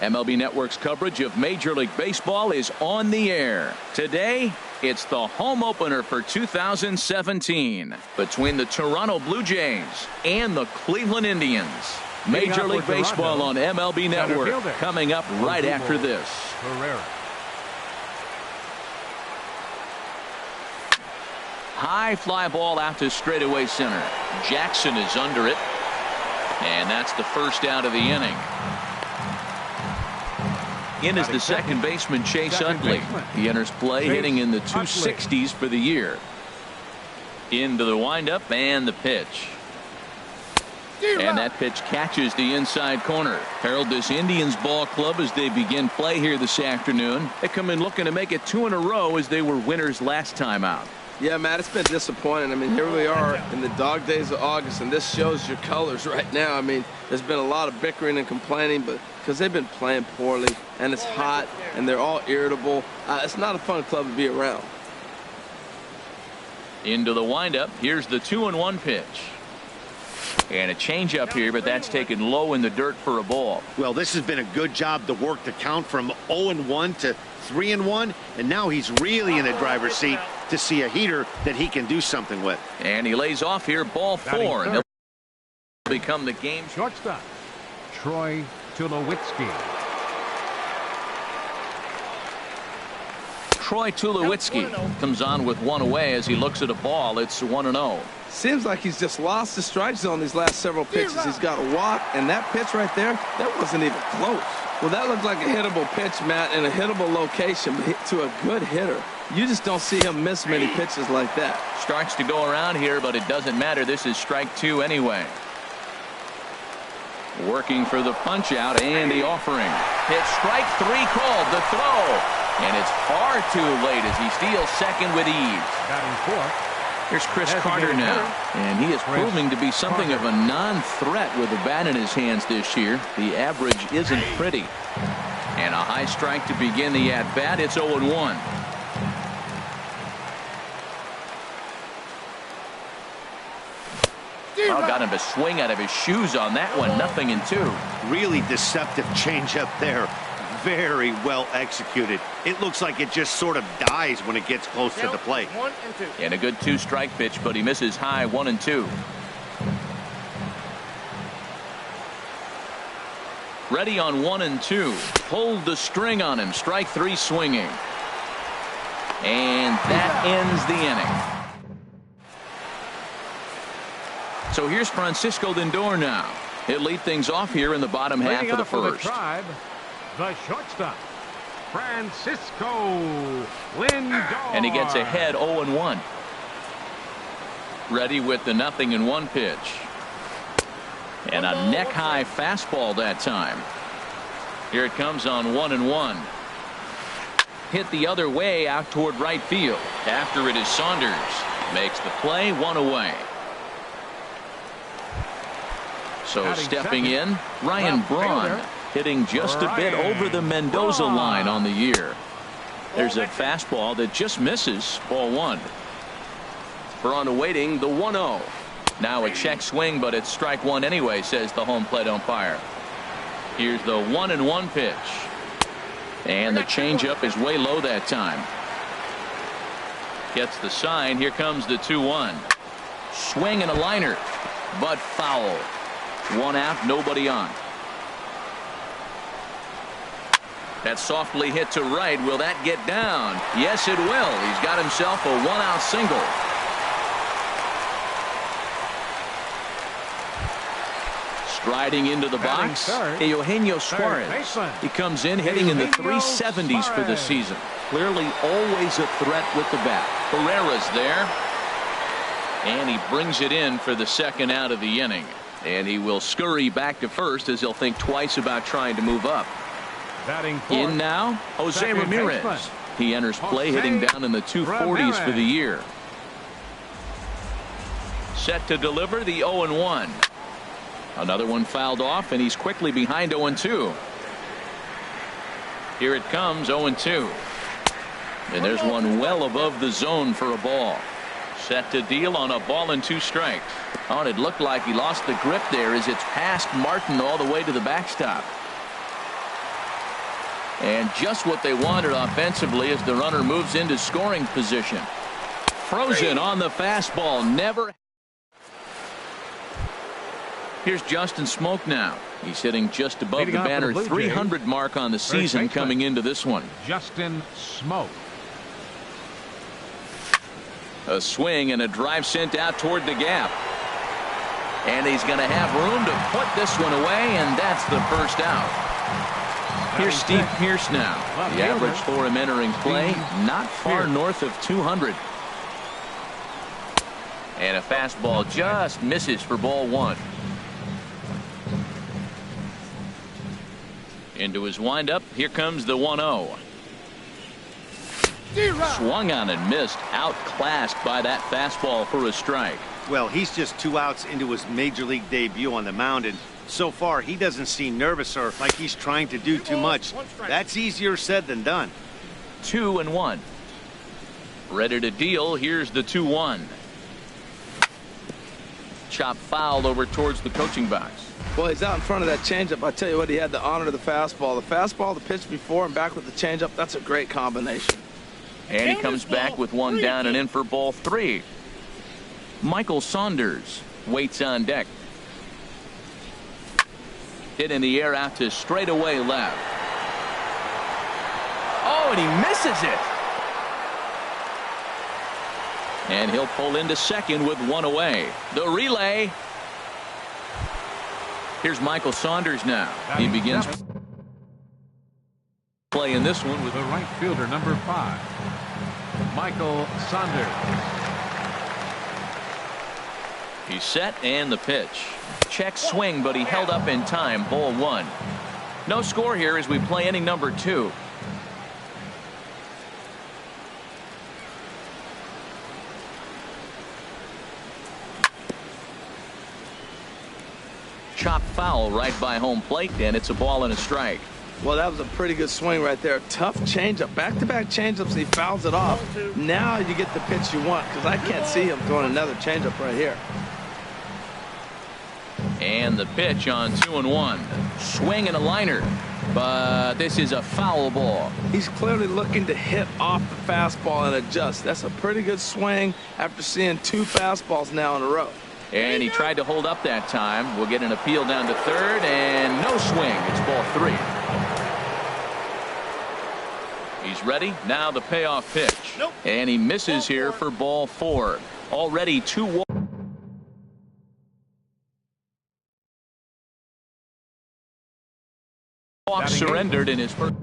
MLB Network's coverage of Major League Baseball is on the air. Today, it's the home opener for 2017 between the Toronto Blue Jays and the Cleveland Indians. Major League Baseball on MLB Network coming up right after this. High fly ball out to straightaway center. Jackson is under it. And that's the first out of the inning. In is the second baseman, Chase Utley. He enters play hitting in the 260s for the year. Into the windup and the pitch. And that pitch catches the inside corner. Herald this Indians ball club as they begin play here this afternoon. They come in looking to make it 2 in a row as they were winners last time out. Yeah, Matt, it's been disappointing. I mean, here we are in the dog days of August, and this shows your colors right now. I mean, there's been a lot of bickering and complaining, but because they've been playing poorly, and it's hot, and they're all irritable. It's not a fun club to be around. Into the windup. Here's the 2-1 pitch. And a changeup here, but that's taken low in the dirt for a ball. Well, this has been a good job to work the count from 0-1 to 3-1, and now he's really in the driver's seat to see a heater that he can do something with. And he lays off here, ball 4, and they'll become the game shortstop, Troy Tulowitzki. Troy Tulowitzki comes on with 1 away as he looks at a ball. It's 1-0. Seems like he's just lost the strike zone these last several pitches. He's got a walk, and that pitch right there, that wasn't even close. Well, that looked like a hittable pitch, Matt, in a hittable location, but hit to a good hitter. You just don't see him miss many pitches like that. Starts to go around here, but it doesn't matter. This is strike 2 anyway. Working for the punch out and the offering. It's strike 3 called, the throw. And it's far too late as he steals second with ease. Batting fourth. Here's Chris Carter now, and he is proving to be something of a non-threat with the bat in his hands this year. The average isn't pretty. And a high strike to begin the at-bat. It's 0-1. Oh, got him to swing out of his shoes on that one. 0-2. Really deceptive changeup there. Very well executed. It looks like it just sort of dies when it gets close to the plate. 1 and 2. And a good 2-strike pitch, but he misses high. 1-2. Ready on 1-2. Pulled the string on him. Strike 3 swinging. And that ends the inning. So here's Francisco Lindor now. He'll lead things off here in the bottom half of the first. The shortstop, Francisco Lindor. And he gets ahead 0-1. Ready with the 0-1 pitch. And a neck-high fastball that time. Here it comes on 1-1. Hit the other way out toward right field. After it is Saunders. Makes the play, 1 away. So stepping in, Ryan Braun. Hitting just a bit over the Mendoza line on the year. There's a fastball that just misses. Ball 1. Braun awaiting the 1-0. Now a check swing, but it's strike 1 anyway, says the home plate umpire. Here's the 1-1 pitch. And the changeup is way low that time. Gets the sign. Here comes the 2-1. Swing and a liner, but foul. 1 out, nobody on. That softly hit to right. Will that get down? Yes, it will. He's got himself a 1-out single. Striding into the box, Eugenio Suarez. He comes in hitting in the 370s for the season. Clearly always a threat with the bat. Herrera's there. And he brings it in for the second out of the inning. And he will scurry back to first as he'll think twice about trying to move up. In now, Jose Ramirez. He enters play hitting down in the 240s for the year. Set to deliver the 0-1. Another one fouled off, and he's quickly behind 0-2. Here it comes, 0-2. And there's one well above the zone for a ball. Set to deal on a ball and 2 strikes. Oh, and it looked like he lost the grip there as it's past Martin all the way to the backstop. And just what they wanted offensively as the runner moves into scoring position. Frozen on the fastball. Never. Here's Justin Smoke now. He's hitting just above the banner 300 mark on the season coming into this one. Justin Smoke. A swing and a drive sent out toward the gap. And he's going to have room to put this one away, and that's the first out. Here's Steve Pierce now. The average for him entering play, not far north of 200. And a fastball just misses for ball one. Into his windup, here comes the 1-0. Swung on and missed, outclassed by that fastball for a strike. Well, he's just 2 outs into his major league debut on the mound, and so far he doesn't seem nervous or like he's trying to do too much. That's easier said than done. 2-1. Ready to deal. Here's the 2-1. Chop foul over towards the coaching box. Well, he's out in front of that changeup. I tell you what, he had the honor of the fastball. The fastball, the pitch before, and back with the changeup. That's a great combination. And he comes back with one down and in for ball 3. Michael Saunders waits on deck. Hit in the air out to straightaway left. Oh, and he misses it. And he'll pull into second with one away. The relay. Here's Michael Saunders now. He begins playing this one with the right fielder, number 5, Michael Saunders. He's set and the pitch. Check swing, but he held up in time. Ball 1. No score here as we play inning number 2. Chop foul right by home plate, and it's a ball and a strike. Well, that was a pretty good swing right there. Tough changeup. Back-to-back changeups, and he fouls it off. Now you get the pitch you want, because I can't see him throwing another changeup right here. And the pitch on 2-1. Swing and a liner, but this is a foul ball. He's clearly looking to hit off the fastball and adjust. That's a pretty good swing after seeing 2 fastballs now in a row. And he tried to hold up that time. We'll get an appeal down to third, and no swing. It's ball 3. He's ready. Now the payoff pitch. Nope. And he misses here for ball 4. Already 2 walks surrendered in his first.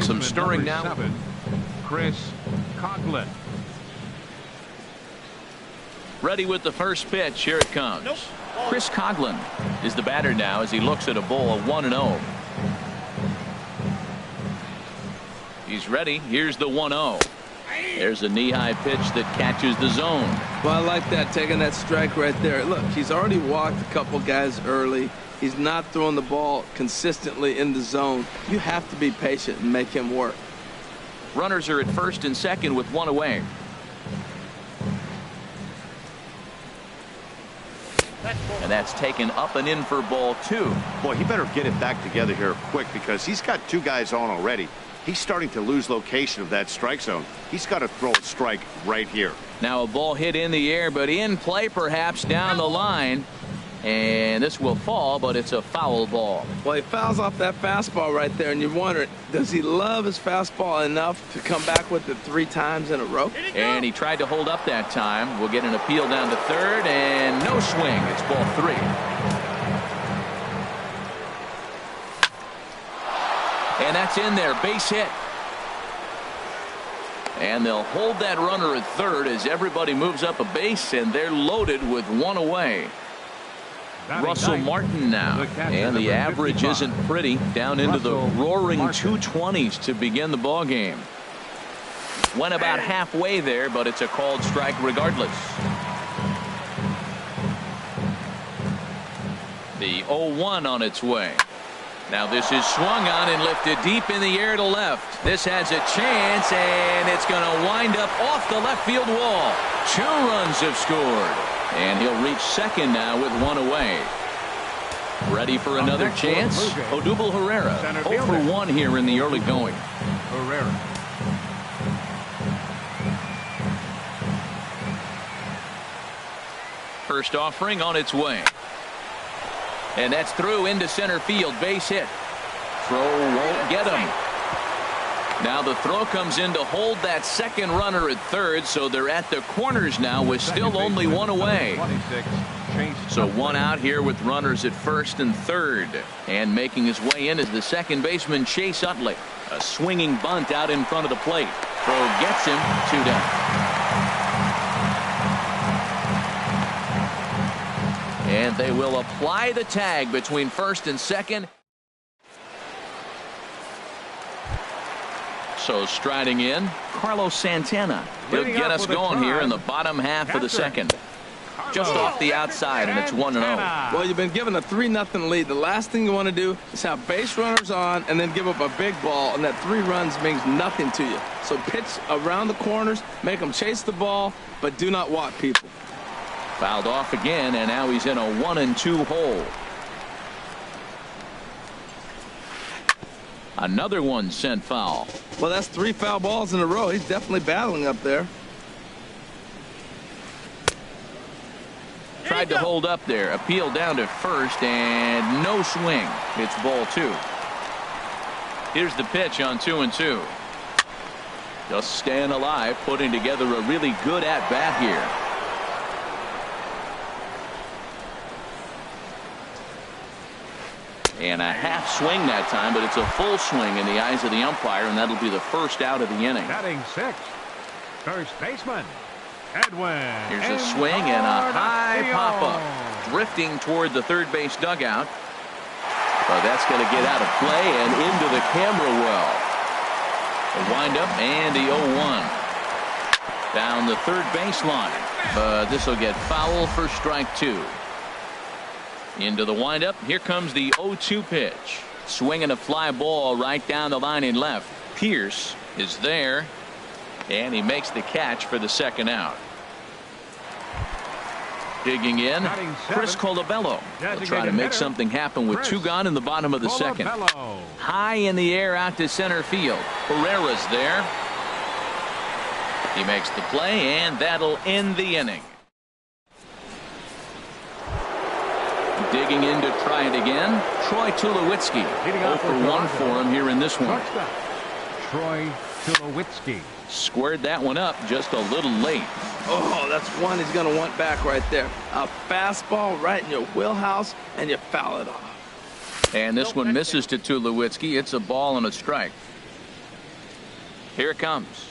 Some stirring now. 7, Chris Coughlin. Ready with the first pitch. Here it comes. Nope. Chris Coughlin is the batter now as he looks at a ball of 1-0. He's ready. Here's the 1-0. There's a knee-high pitch that catches the zone. Well, I like that, taking that strike right there. Look, he's already walked a couple guys early. He's not throwing the ball consistently in the zone. You have to be patient and make him work. Runners are at first and second with 1 away. And that's taken up and in for ball 2. Boy, he better get it back together here quick because he's got 2 guys on already. He's starting to lose location of that strike zone. He's got to throw a strike right here. Now a ball hit in the air, but in play perhaps down the line. And this will fall, but it's a foul ball. Well, he fouls off that fastball right there, and you're wondering, does he love his fastball enough to come back with it 3 times in a row? And he tried to hold up that time. We'll get an appeal down to third, and no swing. It's ball 3. And that's in there, base hit. And they'll hold that runner at third as everybody moves up a base, and they're loaded with 1 away. Russell Martin now, and the average isn't pretty, down into the roaring 220s to begin the ball game. Went about halfway there, but it's a called strike regardless. The 0-1 on its way. Now this is swung on and lifted deep in the air to left. This has a chance, and it's going to wind up off the left field wall. 2 runs have scored. And he'll reach second now with 1 away. Ready for another chance. Odubel Herrera, 0 for 1 here in the early going. Herrera. First offering on its way. And that's through into center field. Base hit. Throw won't get him. Now the throw comes in to hold that second runner at third, so they're at the corners now with still only one away. So one out here with runners at first and third. And making his way in is the second baseman Chase Utley. A swinging bunt out in front of the plate. Throw gets him, 2 down. And they will apply the tag between first and second. So striding in, Carlos Santana. He'll get us going here in the bottom half of the second. Just off the outside, and it's 1-0. Well, you've been given a 3-0 lead. The last thing you want to do is have base runners on and then give up a big ball, and that 3 runs means nothing to you. So pitch around the corners, make them chase the ball, but do not walk people. Fouled off again, and now he's in a 1-2 hole. Another one sent foul. Well, that's 3 foul balls in a row. He's definitely battling up there. Tried to hold up there. Appeal down to first, and no swing. It's ball 2. Here's the pitch on 2-2. Just staying alive, putting together a really good at-bat here. And a half swing that time, but it's a full swing in the eyes of the umpire, and that'll be the first out of the inning. Batting 6th, first baseman, Edwin. Here's a swing and a high pop-up. Drifting toward the third base dugout. But that's going to get out of play and into the camera well. A windup and the 0-1. Down the third baseline. But this will get foul for strike 2. Into the windup. Here comes the 0-2 pitch. Swinging a fly ball right down the line in left. Pierce is there. And he makes the catch for the second out. Digging in, Chris Colabello. He'll try to make something happen with 2 gone in the bottom of the second. High in the air out to center field. Herrera's there. He makes the play, and that'll end the inning. Digging in to try it again, Troy Tulowitzki. 0 for 1 for him here in this one. Troy Tulowitzki. Squared that one up just a little late. Oh, that's one he's going to want back right there. A fastball right in your wheelhouse, and you foul it off. And this one misses to Tulowitzki. It's a ball and a strike. Here it comes.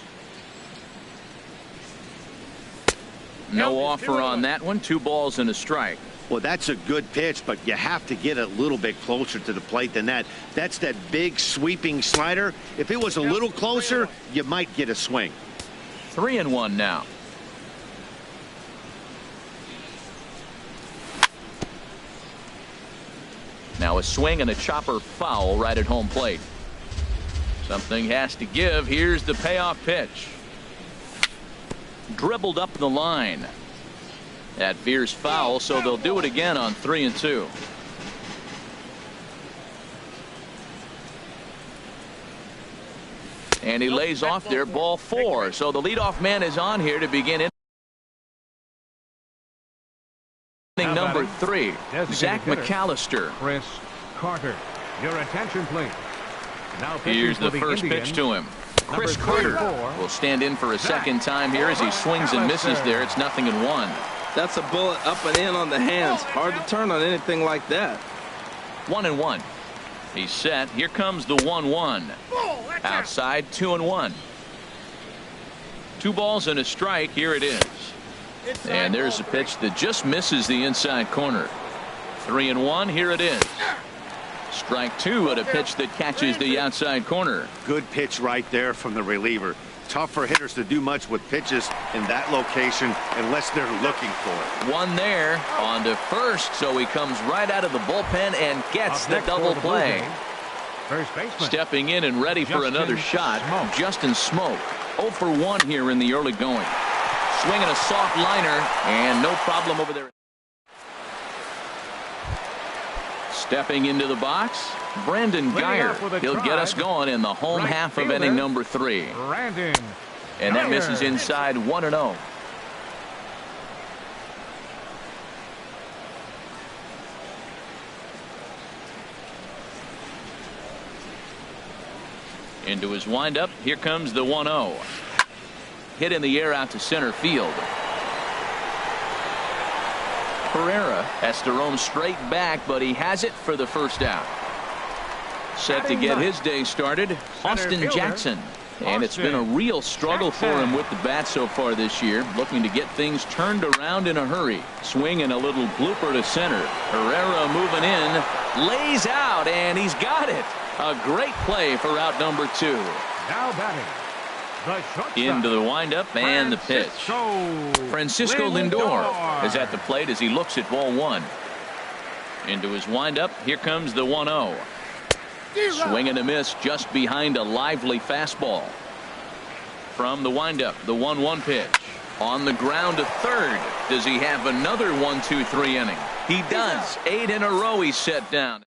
No offer on that one. 2 balls and a strike. Well, that's a good pitch, but you have to get a little bit closer to the plate than that. That's that big sweeping slider. If it was a little closer, you might get a swing. 3-1 now. Now a swing and a chopper foul right at home plate. Something has to give. Here's the payoff pitch. Dribbled up the line. That veers foul, so they'll do it again on 3-2. And he lays off there, ball 4. So the leadoff man is on here to begin inning number 3. Zach McAllister. Chris Carter. Your attention, please. Now here's the first pitch to him. Chris Carter will stand in for a second time here as he swings and misses there. It's 0-1. That's a bullet up and in on the hands. Hard to turn on anything like that. 1-1. He's set. Here comes the 1-1. Outside, 2-1. 2 balls and a strike. Here it is. And there's a pitch that just misses the inside corner. 3-1. Here it is. Strike 2 at a pitch that catches the outside corner. Good pitch right there from the reliever. Tough for hitters to do much with pitches in that location unless they're looking for it. One there on to first, so he comes right out of the bullpen and gets the double play. First baseman. Stepping in and ready for another shot, Justin Smoak. 0 for 1 here in the early going. Swinging a soft liner, and no problem over there. Stepping into the box, Brandon Geyer. He'll get us going in the home half of inning number 3. And that misses inside 1-0. Into his windup. Here comes the 1-0. Hit in the air out to center field. Pereira has to roam straight back, but he has it for the first out. Set to get his day started, Austin Jackson. And it's been a real struggle for him with the bat so far this year, looking to get things turned around in a hurry. Swinging a little blooper to center. Pereira moving in, lays out, and he's got it. A great play for out number 2. Now batting. Into the windup and the pitch. Francisco Lindor is at the plate as he looks at ball 1. Into his windup. Here comes the 1-0. Swing and a miss just behind a lively fastball. From the windup, the 1-1 pitch. On the ground to third. Does he have another 1-2-3 inning? He does. 8 in a row he's set down.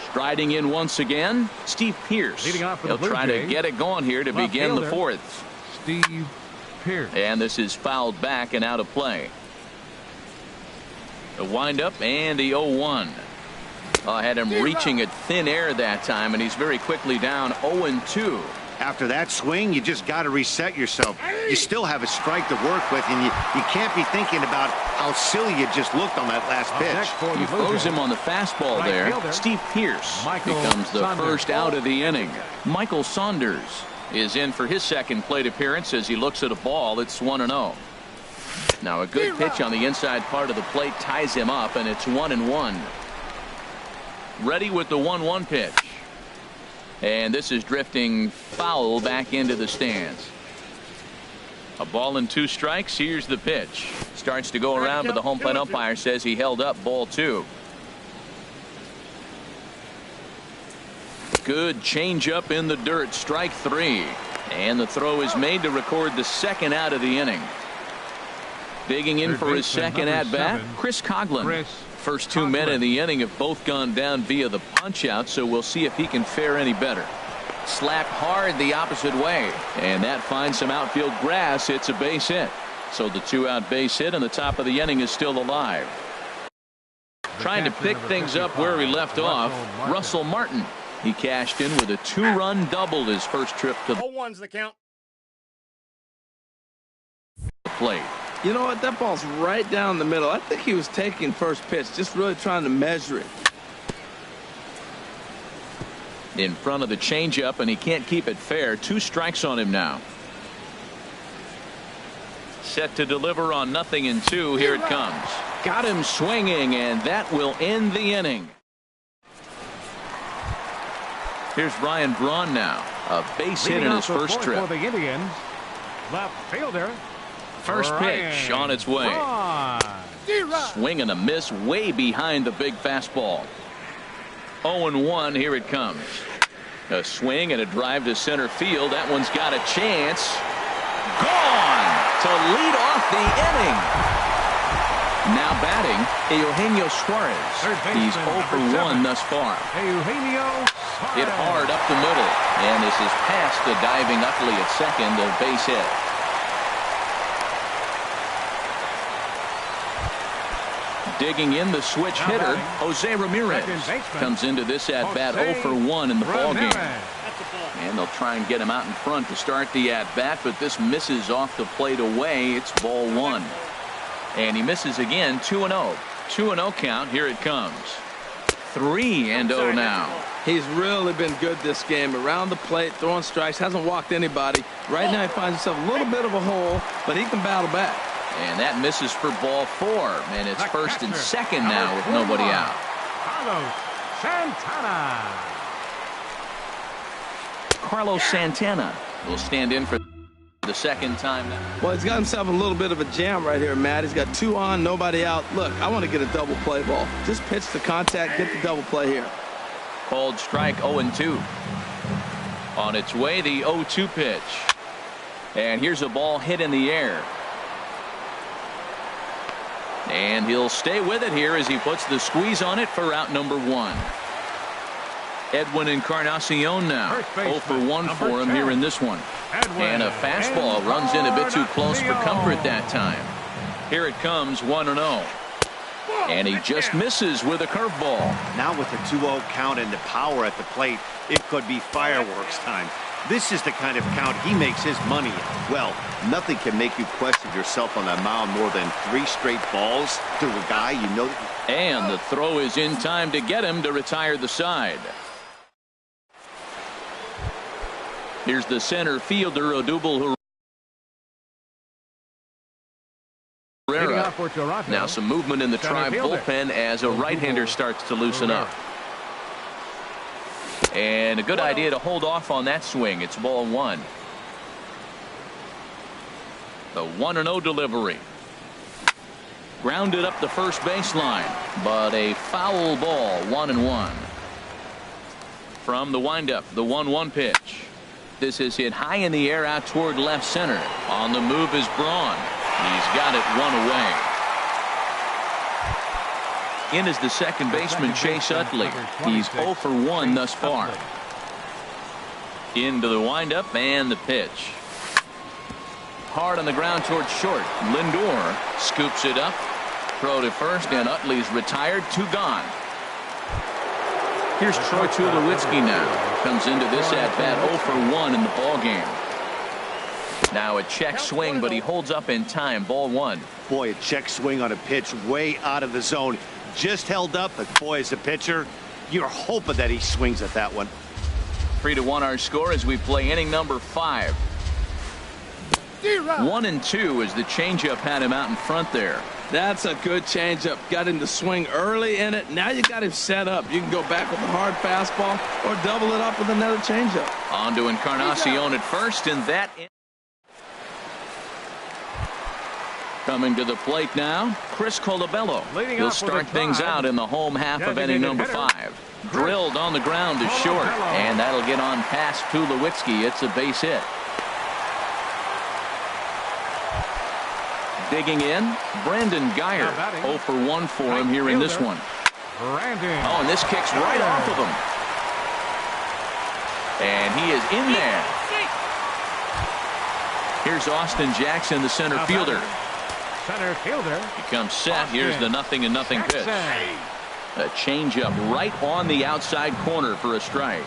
Striding in once again, Steve Pearce. He'll try to get it going here to begin the 4th. Steve Pearce. And this is fouled back and out of play. The windup and the 0-1. I had him reaching at thin air that time, and he's very quickly down 0-2. After that swing, you just got to reset yourself. You still have a strike to work with, and you can't be thinking about how silly you just looked on that last pitch. He throws him on the fastball there. Steve Pearce becomes the first out of the inning. Michael Saunders is in for his second plate appearance as he looks at a ball that's 1-0. Now a good pitch on the inside part of the plate ties him up, and it's 1-1. Ready with the 1-1 pitch. And this is drifting foul back into the stands. A ball and 2 strikes. Here's the pitch. Starts to go around, but the home plate umpire says he held up ball 2. Good change up in the dirt. Strike 3. And the throw is made to record the second out of the inning. Digging in for his second at bat, Chris Coghlan. First 2 men in the inning have both gone down via the punch out, so we'll see if he can fare any better. Slapped hard the opposite way, and that finds some outfield grass. It's a base hit. So the 2-out base hit, and the top of the inning is still alive. Trying to pick things up where he left off, Russell Martin. He cashed in with a 2-run double his first trip to the 0-1's the count. plate. You know what? That ball's right down the middle. I think he was taking first pitch, just really trying to measure it. In front of the changeup, and he can't keep it fair. 2 strikes on him now. Set to deliver on 0-2. Here it comes. Got him swinging, and that will end the inning. Here's Ryan Braun now. A base hit in his first trip. For the Indians, left fielder. First pitch on its way. Swing and a miss way behind the big fastball. 0-1. Here it comes. A swing and a drive to center field. That one's got a chance. Gone to lead off the inning. Now batting, Eugenio Suarez. He's 0 for 1 thus far. Hit hard up the middle, and this is past the diving Utley at second. A base hit. Digging in, the switch hitter, Jose Ramirez, comes into this at-bat 0 for 1 in the ballgame. And they'll try and get him out in front to start the at-bat, but this misses off the plate away. It's ball 1. And he misses again, 2-0. 2-0 count. Here it comes. 3-0 now. He's really been good this game. Around the plate, throwing strikes, hasn't walked anybody. Right now he finds himself a little bit of a hole, but he can battle back. And that misses for ball 4. And it's first and second now with nobody out. Carlos Santana will stand in for the second time now. Well, he's got himself a little bit of a jam right here, Matt. He's got 2 on, nobody out. Look, I want to get a double play ball. Just pitch the contact, get the double play here. Called strike 0-2. On its way, the 0-2 pitch. And here's a ball hit in the air. And he'll stay with it here as he puts the squeeze on it for out number 1. Edwin Encarnacion now. 0 for 1 for him here in this one. And a fastball runs in a bit too close for comfort that time. Here it comes, 1-0. And he just misses with a curveball. Now with the 2-0 count and the power at the plate, it could be fireworks time. This is the kind of count he makes his money in. Well, nothing can make you question yourself on the mound more than 3 straight balls to a guy you know. And the throw is in time to get him to retire the side. Here's the center fielder, Odubel Herrera. Now some movement in the Tribe bullpen as a right-hander starts to loosen up. And a good idea to hold off on that swing. It's ball 1. The 1-0 delivery. Grounded up the first baseline, but a foul ball, 1-1. From the windup, the 1-1 pitch. This is hit high in the air out toward left center. On the move is Braun. He's got it 1 away. In is the second baseman, Chase Utley. He's 0 for 1 thus far. Into the windup and the pitch. Hard on the ground towards short. Lindor scoops it up. Throw to first, and Utley's retired. 2 gone. Here's Troy Tulowitzki now. Comes into this at-bat 0 for 1 in the ballgame. Now a check swing, but he holds up in time. Ball 1. Boy, a check swing on a pitch way out of the zone. Just held up, but boy, as a pitcher, you're hoping that he swings at that one. 3-1 our score as we play inning number 5. 1-2 as the changeup had him out in front there. That's a good changeup. Got him to swing early in it. Now you got him set up. You can go back with a hard fastball or double it up with another changeup. On to Encarnacion at first, and that coming to the plate now, Chris Colabello. He'll start things out in the home half of inning number 5. Drilled on the ground to short, and that'll get on past Tulowitzki. It's a base hit. Digging in, Brandon Guyer. 0 for 1 for him here in this one. Oh, and this kicks right off of him. And he is in there. Here's Austin Jackson, the center fielder. He comes set. Here's the 0-0 pitch. A changeup right on the outside corner for a strike.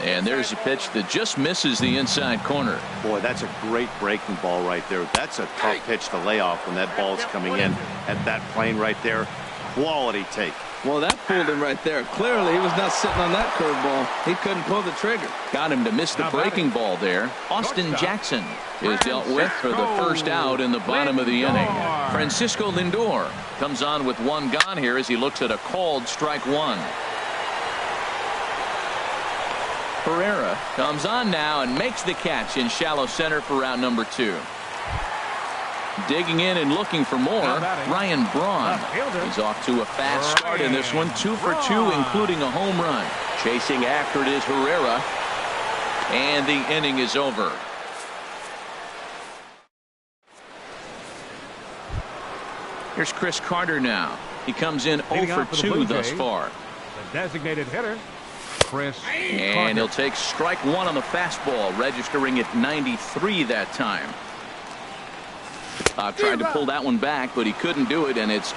And there's a pitch that just misses the inside corner. Boy, that's a great breaking ball right there. That's a tough pitch to lay off when that ball's coming in at that plane right there. Quality take. Well, that fooled him right there. Clearly, he was not sitting on that curveball. He couldn't pull the trigger. Got him to miss the breaking ball there. Austin Jackson is dealt with for the first out in the bottom of the inning. Francisco Lindor comes on with 1 gone here as he looks at a called strike 1. Herrera comes on now and makes the catch in shallow center for out number 2. Digging in and looking for more, Ryan Braun. He's off to a fast start in this one. 2 for 2, including a home run. Chasing after it is Herrera. And the inning is over. Here's Chris Carter now. He comes in 0 for 2 thus far. The designated hitter, Chris And Carter. he'll take strike 1 on the fastball, registering at 93 that time. Tried to pull that one back, but he couldn't do it, and it's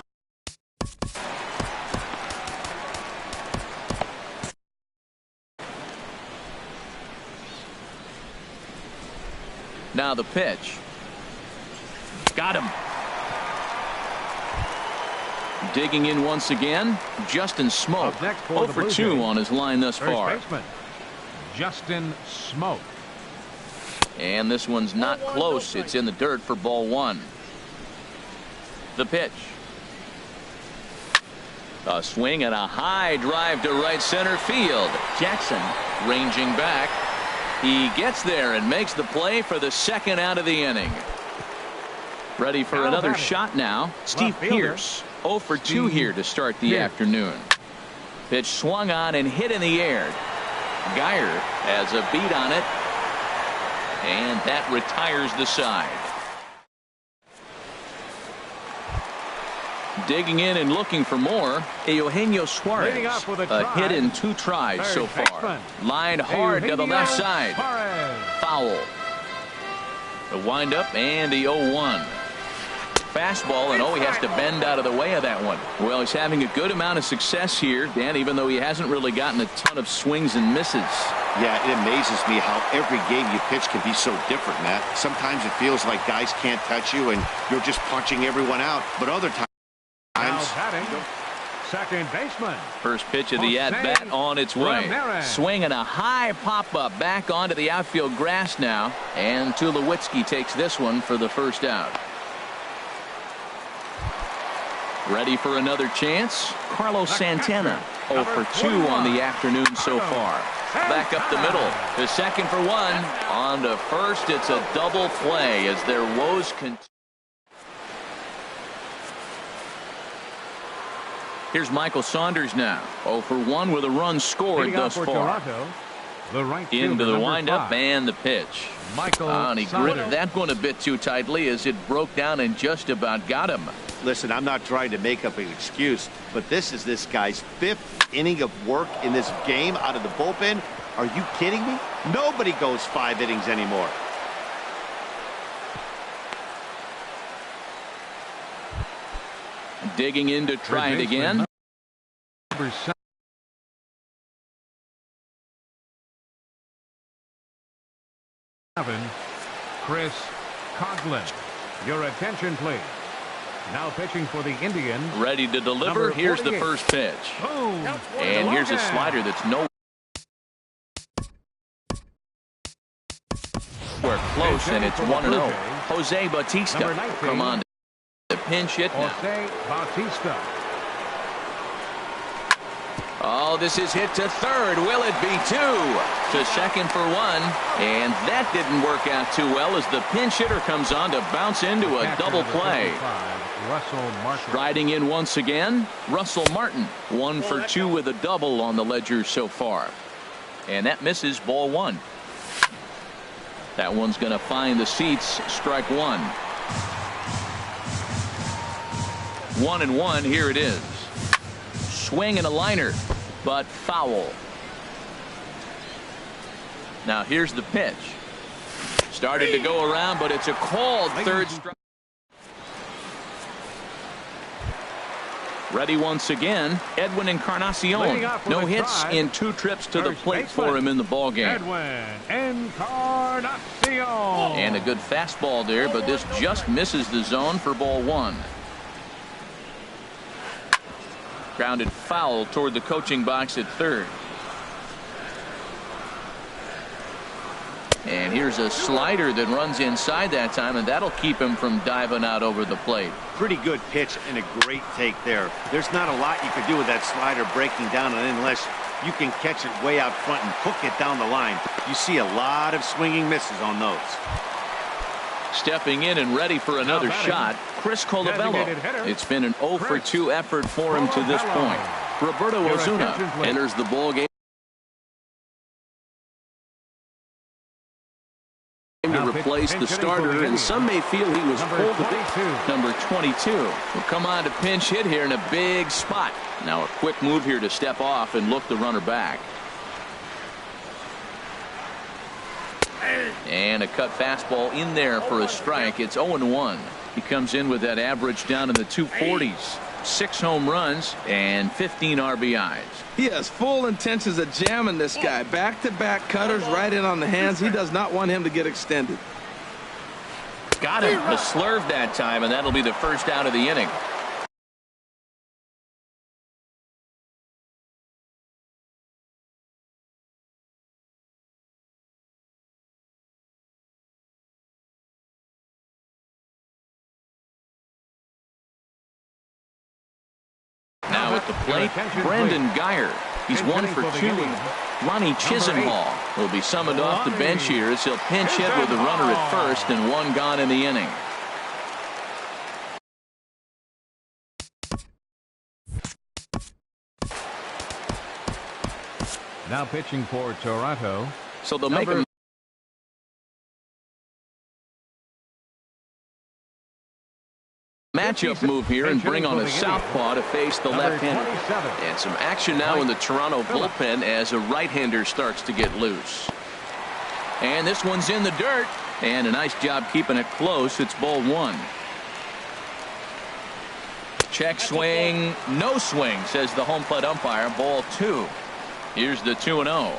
now the pitch. Got him. Digging in once again, Justin Smoke. 0 for 2 on his line thus far. Baseman, Justin Smoke. And this one's not close. It's in the dirt for ball 1. The pitch. A swing and a high drive to right center field. Jackson ranging back. He gets there and makes the play for the 2nd out of the inning. Ready for another shot now. Steve Pearce. 0 for 2 here to start the afternoon. Pitch swung on and hit in the air. Guyer has a beat on it. And that retires the side. Digging in and looking for more, Eugenio Suarez. Leading off with a A hit try. in 2 tries Third so far. baseman, Lined hard to the left Eugenio side. Suarez. Foul. The windup and the 0-1. Fastball, and he has to bend out of the way of that one. Well, he's having a good amount of success here, Dan, even though he hasn't really gotten a ton of swings and misses. Yeah, it amazes me how every game you pitch can be so different, Matt. Sometimes it feels like guys can't touch you and you're just punching everyone out, but other times... Now batting, second baseman. First pitch of the at-bat on its way. Ramirez. Swinging a high pop-up back onto the outfield grass now, and Tulowitzki takes this one for the first out. Ready for another chance? Carlos Santana, 0 for 2 on the afternoon so far. Back up the middle to second for 1. On to first, it's a double play as their woes continue. Here's Michael Saunders now, 0 for 1 with a run scored Leading thus off for far. Toronto, the right Into fielder, the number windup 5, and the pitch. Michael And he Saunders. gripped that one a bit too tightly as it broke down and just about got him. Listen, I'm not trying to make up an excuse, but this is this guy's 5th inning of work in this game out of the bullpen. Are you kidding me? Nobody goes 5 innings anymore. Digging in to try it Third baseman, again. number 7, Chris Coughlin. Your attention, please. Now pitching for the Indians. Ready to deliver. Number Here's the 48. first pitch. Boom. And here's a slider that's nowhere close, and it's 1-0. Jose Bautista Number 19. come on to pinch hit now. Jose Bautista. Oh, this is hit to third. Will it be 2? To second for 1. And that didn't work out too well as the pinch hitter comes on to bounce into a Catcher, double number play. 55, Russell Martin. Striding in once again, Russell Martin. 1 for 2 with a double on the ledger so far. And that misses, ball 1. That one's going to find the seats, strike 1. 1-1, here it is. Swing and a liner, but foul. Now here's the pitch. Started to go around, but it's a called third strike. Ready once again, Edwin Encarnacion. No hits in 2 trips to the plate for him in the ball game. Edwin Encarnacion. And a good fastball there, but this just misses the zone for ball 1. Grounded foul toward the coaching box at third. And here's a slider that runs inside that time, and that'll keep him from diving out over the plate. Pretty good pitch and a great take there. There's not a lot you could do with that slider breaking down unless you can catch it way out front and hook it down the line. You see a lot of swinging misses on those. Stepping in and ready for another shot, Chris Colabello. It's been an 0 for 2 effort for him to this point. Roberto Osuna enters the ball game to replace the starter, and some may feel he was pulled a bit. Number 22 will come on to pinch hit here in a big spot. Now a quick move here to step off and look the runner back. And a cut fastball in there for a strike. It's 0-1. He comes in with that average down in the 240s. 6 home runs and 15 RBIs. He has full intentions of jamming this guy. Back-to-back cutters right in on the hands. He does not want him to get extended. Got him. The slurve that time, and that'll be the first out of the inning. Now at the plate, Brandon Geyer. He's 1 for 2. Ronnie Chisenhall will be summoned off the bench here as he'll pinch hit with the runner at first and 1 gone in the inning. Now pitching for Toronto. So they'll make a matchup move here and bring on a southpaw to face the left-hander. And some action now in the Toronto bullpen as a right-hander starts to get loose. And this one's in the dirt. And a nice job keeping it close. It's ball one. Check swing. No swing, says the home plate umpire. Ball two. Here's the 2-0.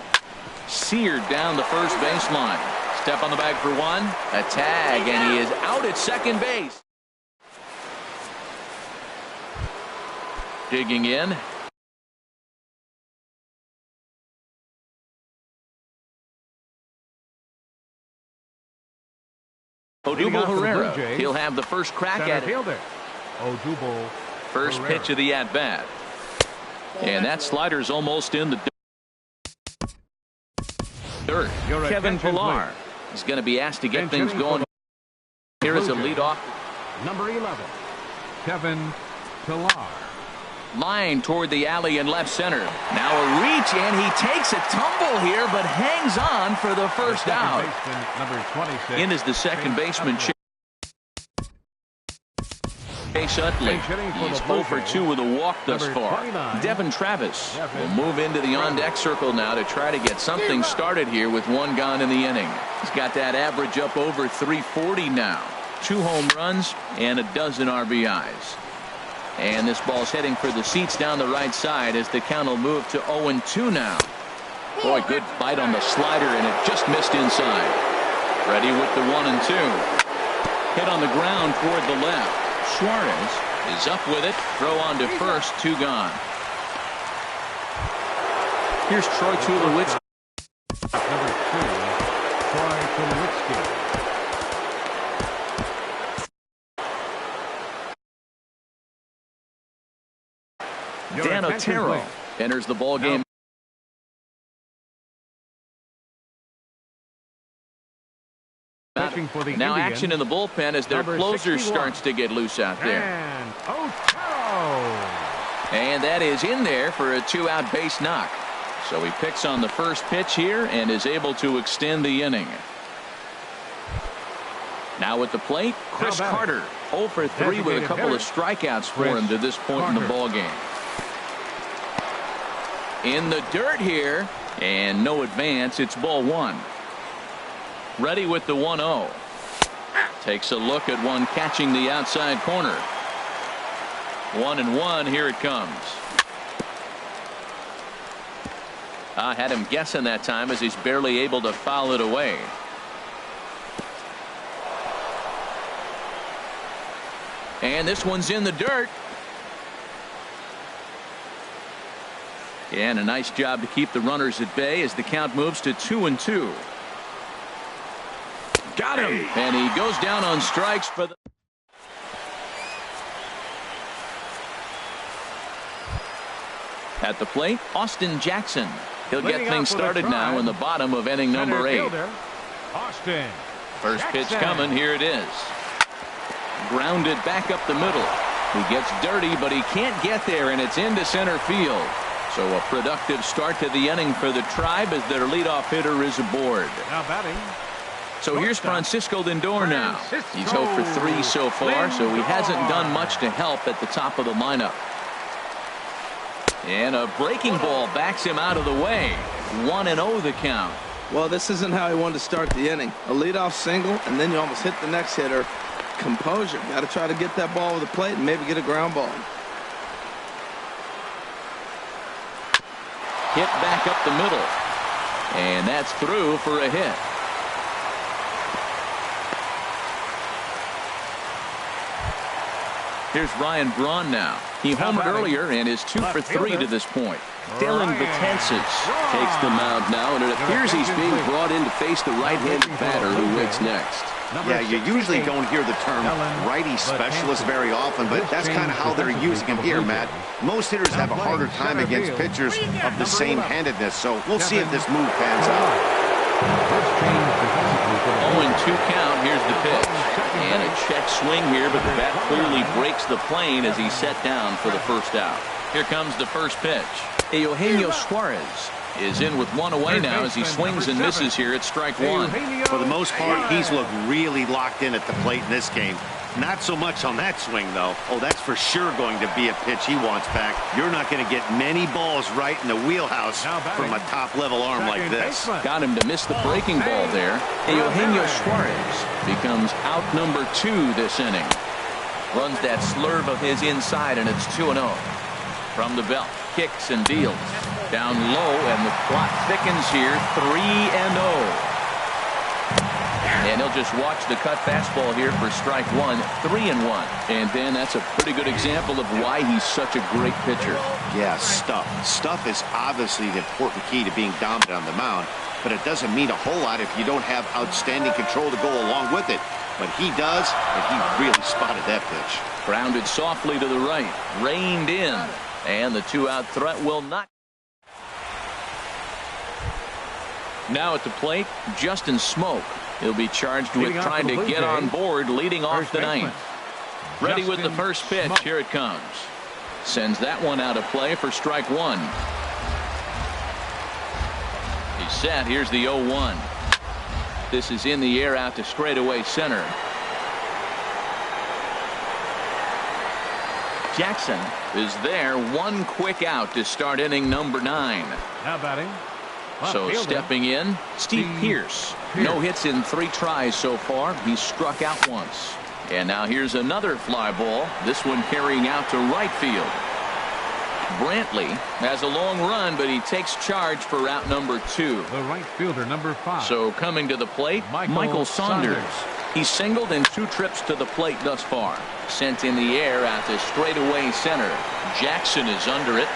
Seared down the first baseline. Step on the bag for one. A tag, and he is out at second base. Digging in. Odubel Herrera. He'll have the first crack at it. Odubel First Herrera. pitch of the at-bat. And that slider's almost in the dirt. Kevin Pillar is going to be asked to get things going. Here is a leadoff. Number 11, Kevin Pillar. Line toward the alley in left center. Now a reach, and he takes a tumble here, but hangs on for the first out. Number 26. In is the second baseman, Chase Utley. He's 0 for 2 with a walk thus far. Devin Travis will move into the on-deck circle now to try to get something started here with one gone in the inning. He's got that average up over 340 now. 2 home runs and a dozen RBIs. And this ball's heading for the seats down the right side as the count will move to 0-2 now. Boy, good bite on the slider, and it just missed inside. Ready with the 1-2. Hit on the ground toward the left. Suarez is up with it. Throw on to first. 2 gone. Here's Troy Tulowitzki. Number 2, Troy Tulowitzki. Dan Otero enters the ball game. Now action in the bullpen as their closer starts to get loose out there. And Otero. And that is in there for a 2-out base knock. So he picks on the first pitch here and is able to extend the inning. Now at the plate, Chris Carter. 0 for 3 with a couple of strikeouts for him to this point in the ball game. In the dirt here, and no advance. It's ball one. Ready with the 1-0. Takes a look at one catching the outside corner. 1-1. Here it comes. I had him guessing that time as he's barely able to foul it away. And this one's in the dirt. And a nice job to keep the runners at bay as the count moves to 2-2. Got him. And he goes down on strikes for the. At the plate, Austin Jackson. He'll get things started now in the bottom of inning number 8. Austin. First pitch coming. Here it is. Grounded back up the middle. He gets dirty, but he can't get there, and it's into center field. So a productive start to the inning for the Tribe as their leadoff hitter is aboard. Now batting. So here's Francisco Lindor now. He's 0 for 3 so far, so he hasn't done much to help at the top of the lineup. And a breaking ball backs him out of the way. 1-0 the count. Well, this isn't how he wanted to start the inning. A leadoff single, and then you almost hit the next hitter. Composure. Got to try to get that ball with the plate and maybe get a ground ball. Hit back up the middle. And that's through for a hit. Here's Ryan Braun now. He homered earlier and is 2 for 3 to this point. Dylan Betances takes the mound now, and it appears he's being brought in to face the right-handed batter who waits next. Yeah, you usually don't hear the term righty specialist very often, but that's kind of how they're using him here, Matt. Most hitters have a harder time against pitchers of the same handedness, so we'll see if this move pans out. 0-2 count. Here's the pitch. And a check swing here, but the bat clearly breaks the plane as he's set down for the first out. Here comes the first pitch. Eugenio Suarez is in with one away now as he swings and misses here at strike one. For the most part, he's looked really locked in at the plate in this game. Not so much on that swing, though. Oh, that's for sure going to be a pitch he wants back. You're not going to get many balls right in the wheelhouse from a top-level arm like this. Got him to miss the breaking ball there. Eugenio Suarez becomes out number 2 this inning. Runs that slurve of his inside, and it's 2-0. From the belt, kicks and deals. Down low, and the clock thickens here, 3-0. And he'll just watch the cut fastball here for strike one, 3-1. And then that's a pretty good example of why he's such a great pitcher. Yeah, stuff. Stuff is obviously the important key to being dominant on the mound, but it doesn't mean a whole lot if you don't have outstanding control to go along with it. But he does, and he really spotted that pitch. Grounded softly to the right, reined in, and the 2-out threat will not. Now at the plate, Justin Smoke. He'll be charged with trying to get on board, leading off the ninth. Ready with the first pitch. Here it comes. Sends that one out of play for strike one. He's set. Here's the 0-1. This is in the air out to straightaway center. Jackson is there. One quick out to start inning number 9. Now batting. So stepping in, Steve Pearce. No hits in 3 tries so far. He's struck out once. And now here's another fly ball. This one carrying out to right field. Brantley has a long run, but he takes charge for route number 2. The right fielder, number 5. So coming to the plate, Michael Saunders. He's singled in 2 trips to the plate thus far. Sent in the air out to straightaway center. Jackson is under it.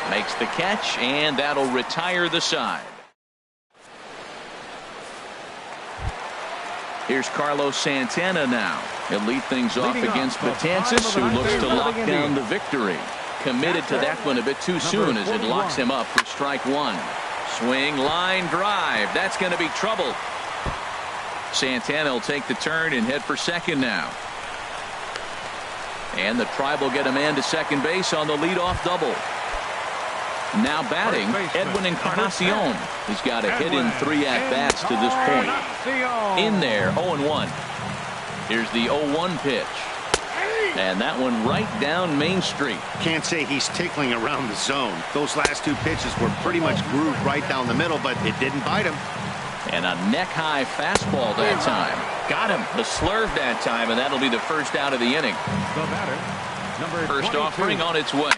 Makes the catch, and that'll retire the side. Here's Carlos Santana now. He'll lead things off against Betances, who looks to lock down the victory. Committed to that one a bit too soon as it locks him up for strike one. Swing, line, drive. That's going to be trouble. Santana will take the turn and head for second now. And the Tribe will get a man to second base on the leadoff double. Now batting, Edwin Encarnacion. He's got a hit in 3 at-bats to this point. In there, 0-1. Here's the 0-1 pitch. And that one right down Main Street. Can't say he's tickling around the zone. Those last 2 pitches were pretty much grooved right down the middle, but it didn't bite him. And a neck-high fastball that time. Got him. The slurve that time, and that'll be the first out of the inning. The batter, number First 22. offering on its way.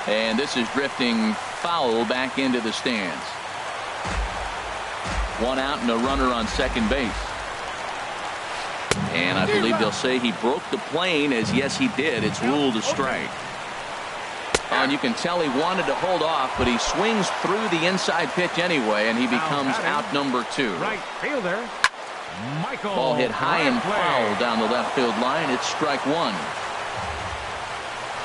And this is drifting foul back into the stands. 1 out and a runner on second base. And I believe they'll say he broke the plane, as yes he did. It's ruled a strike. And you can tell he wanted to hold off, but he swings through the inside pitch anyway, and he becomes out number 2. Right fielder, Michael. Ball hit high and foul down the left field line. It's strike one.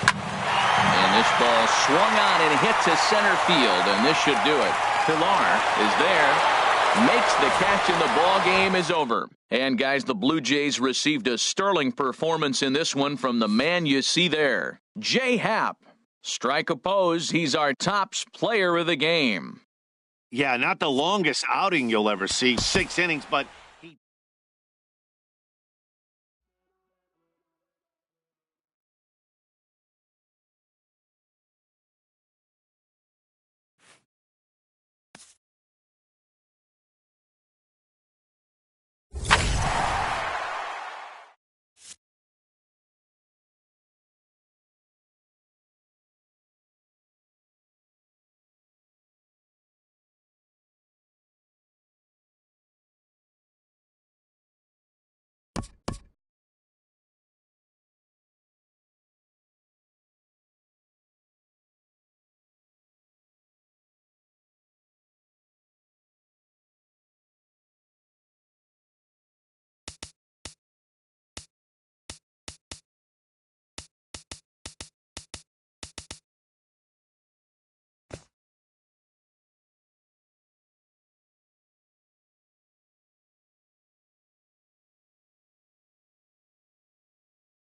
And this ball swung on and hit to center field, and this should do it. Pilar is there, makes the catch, and the ball game is over. And guys, the Blue Jays received a sterling performance in this one from the man you see there, Jay Happ. Strike opposed, he's our tops player of the game. Yeah, not the longest outing you'll ever see, 6 innings, but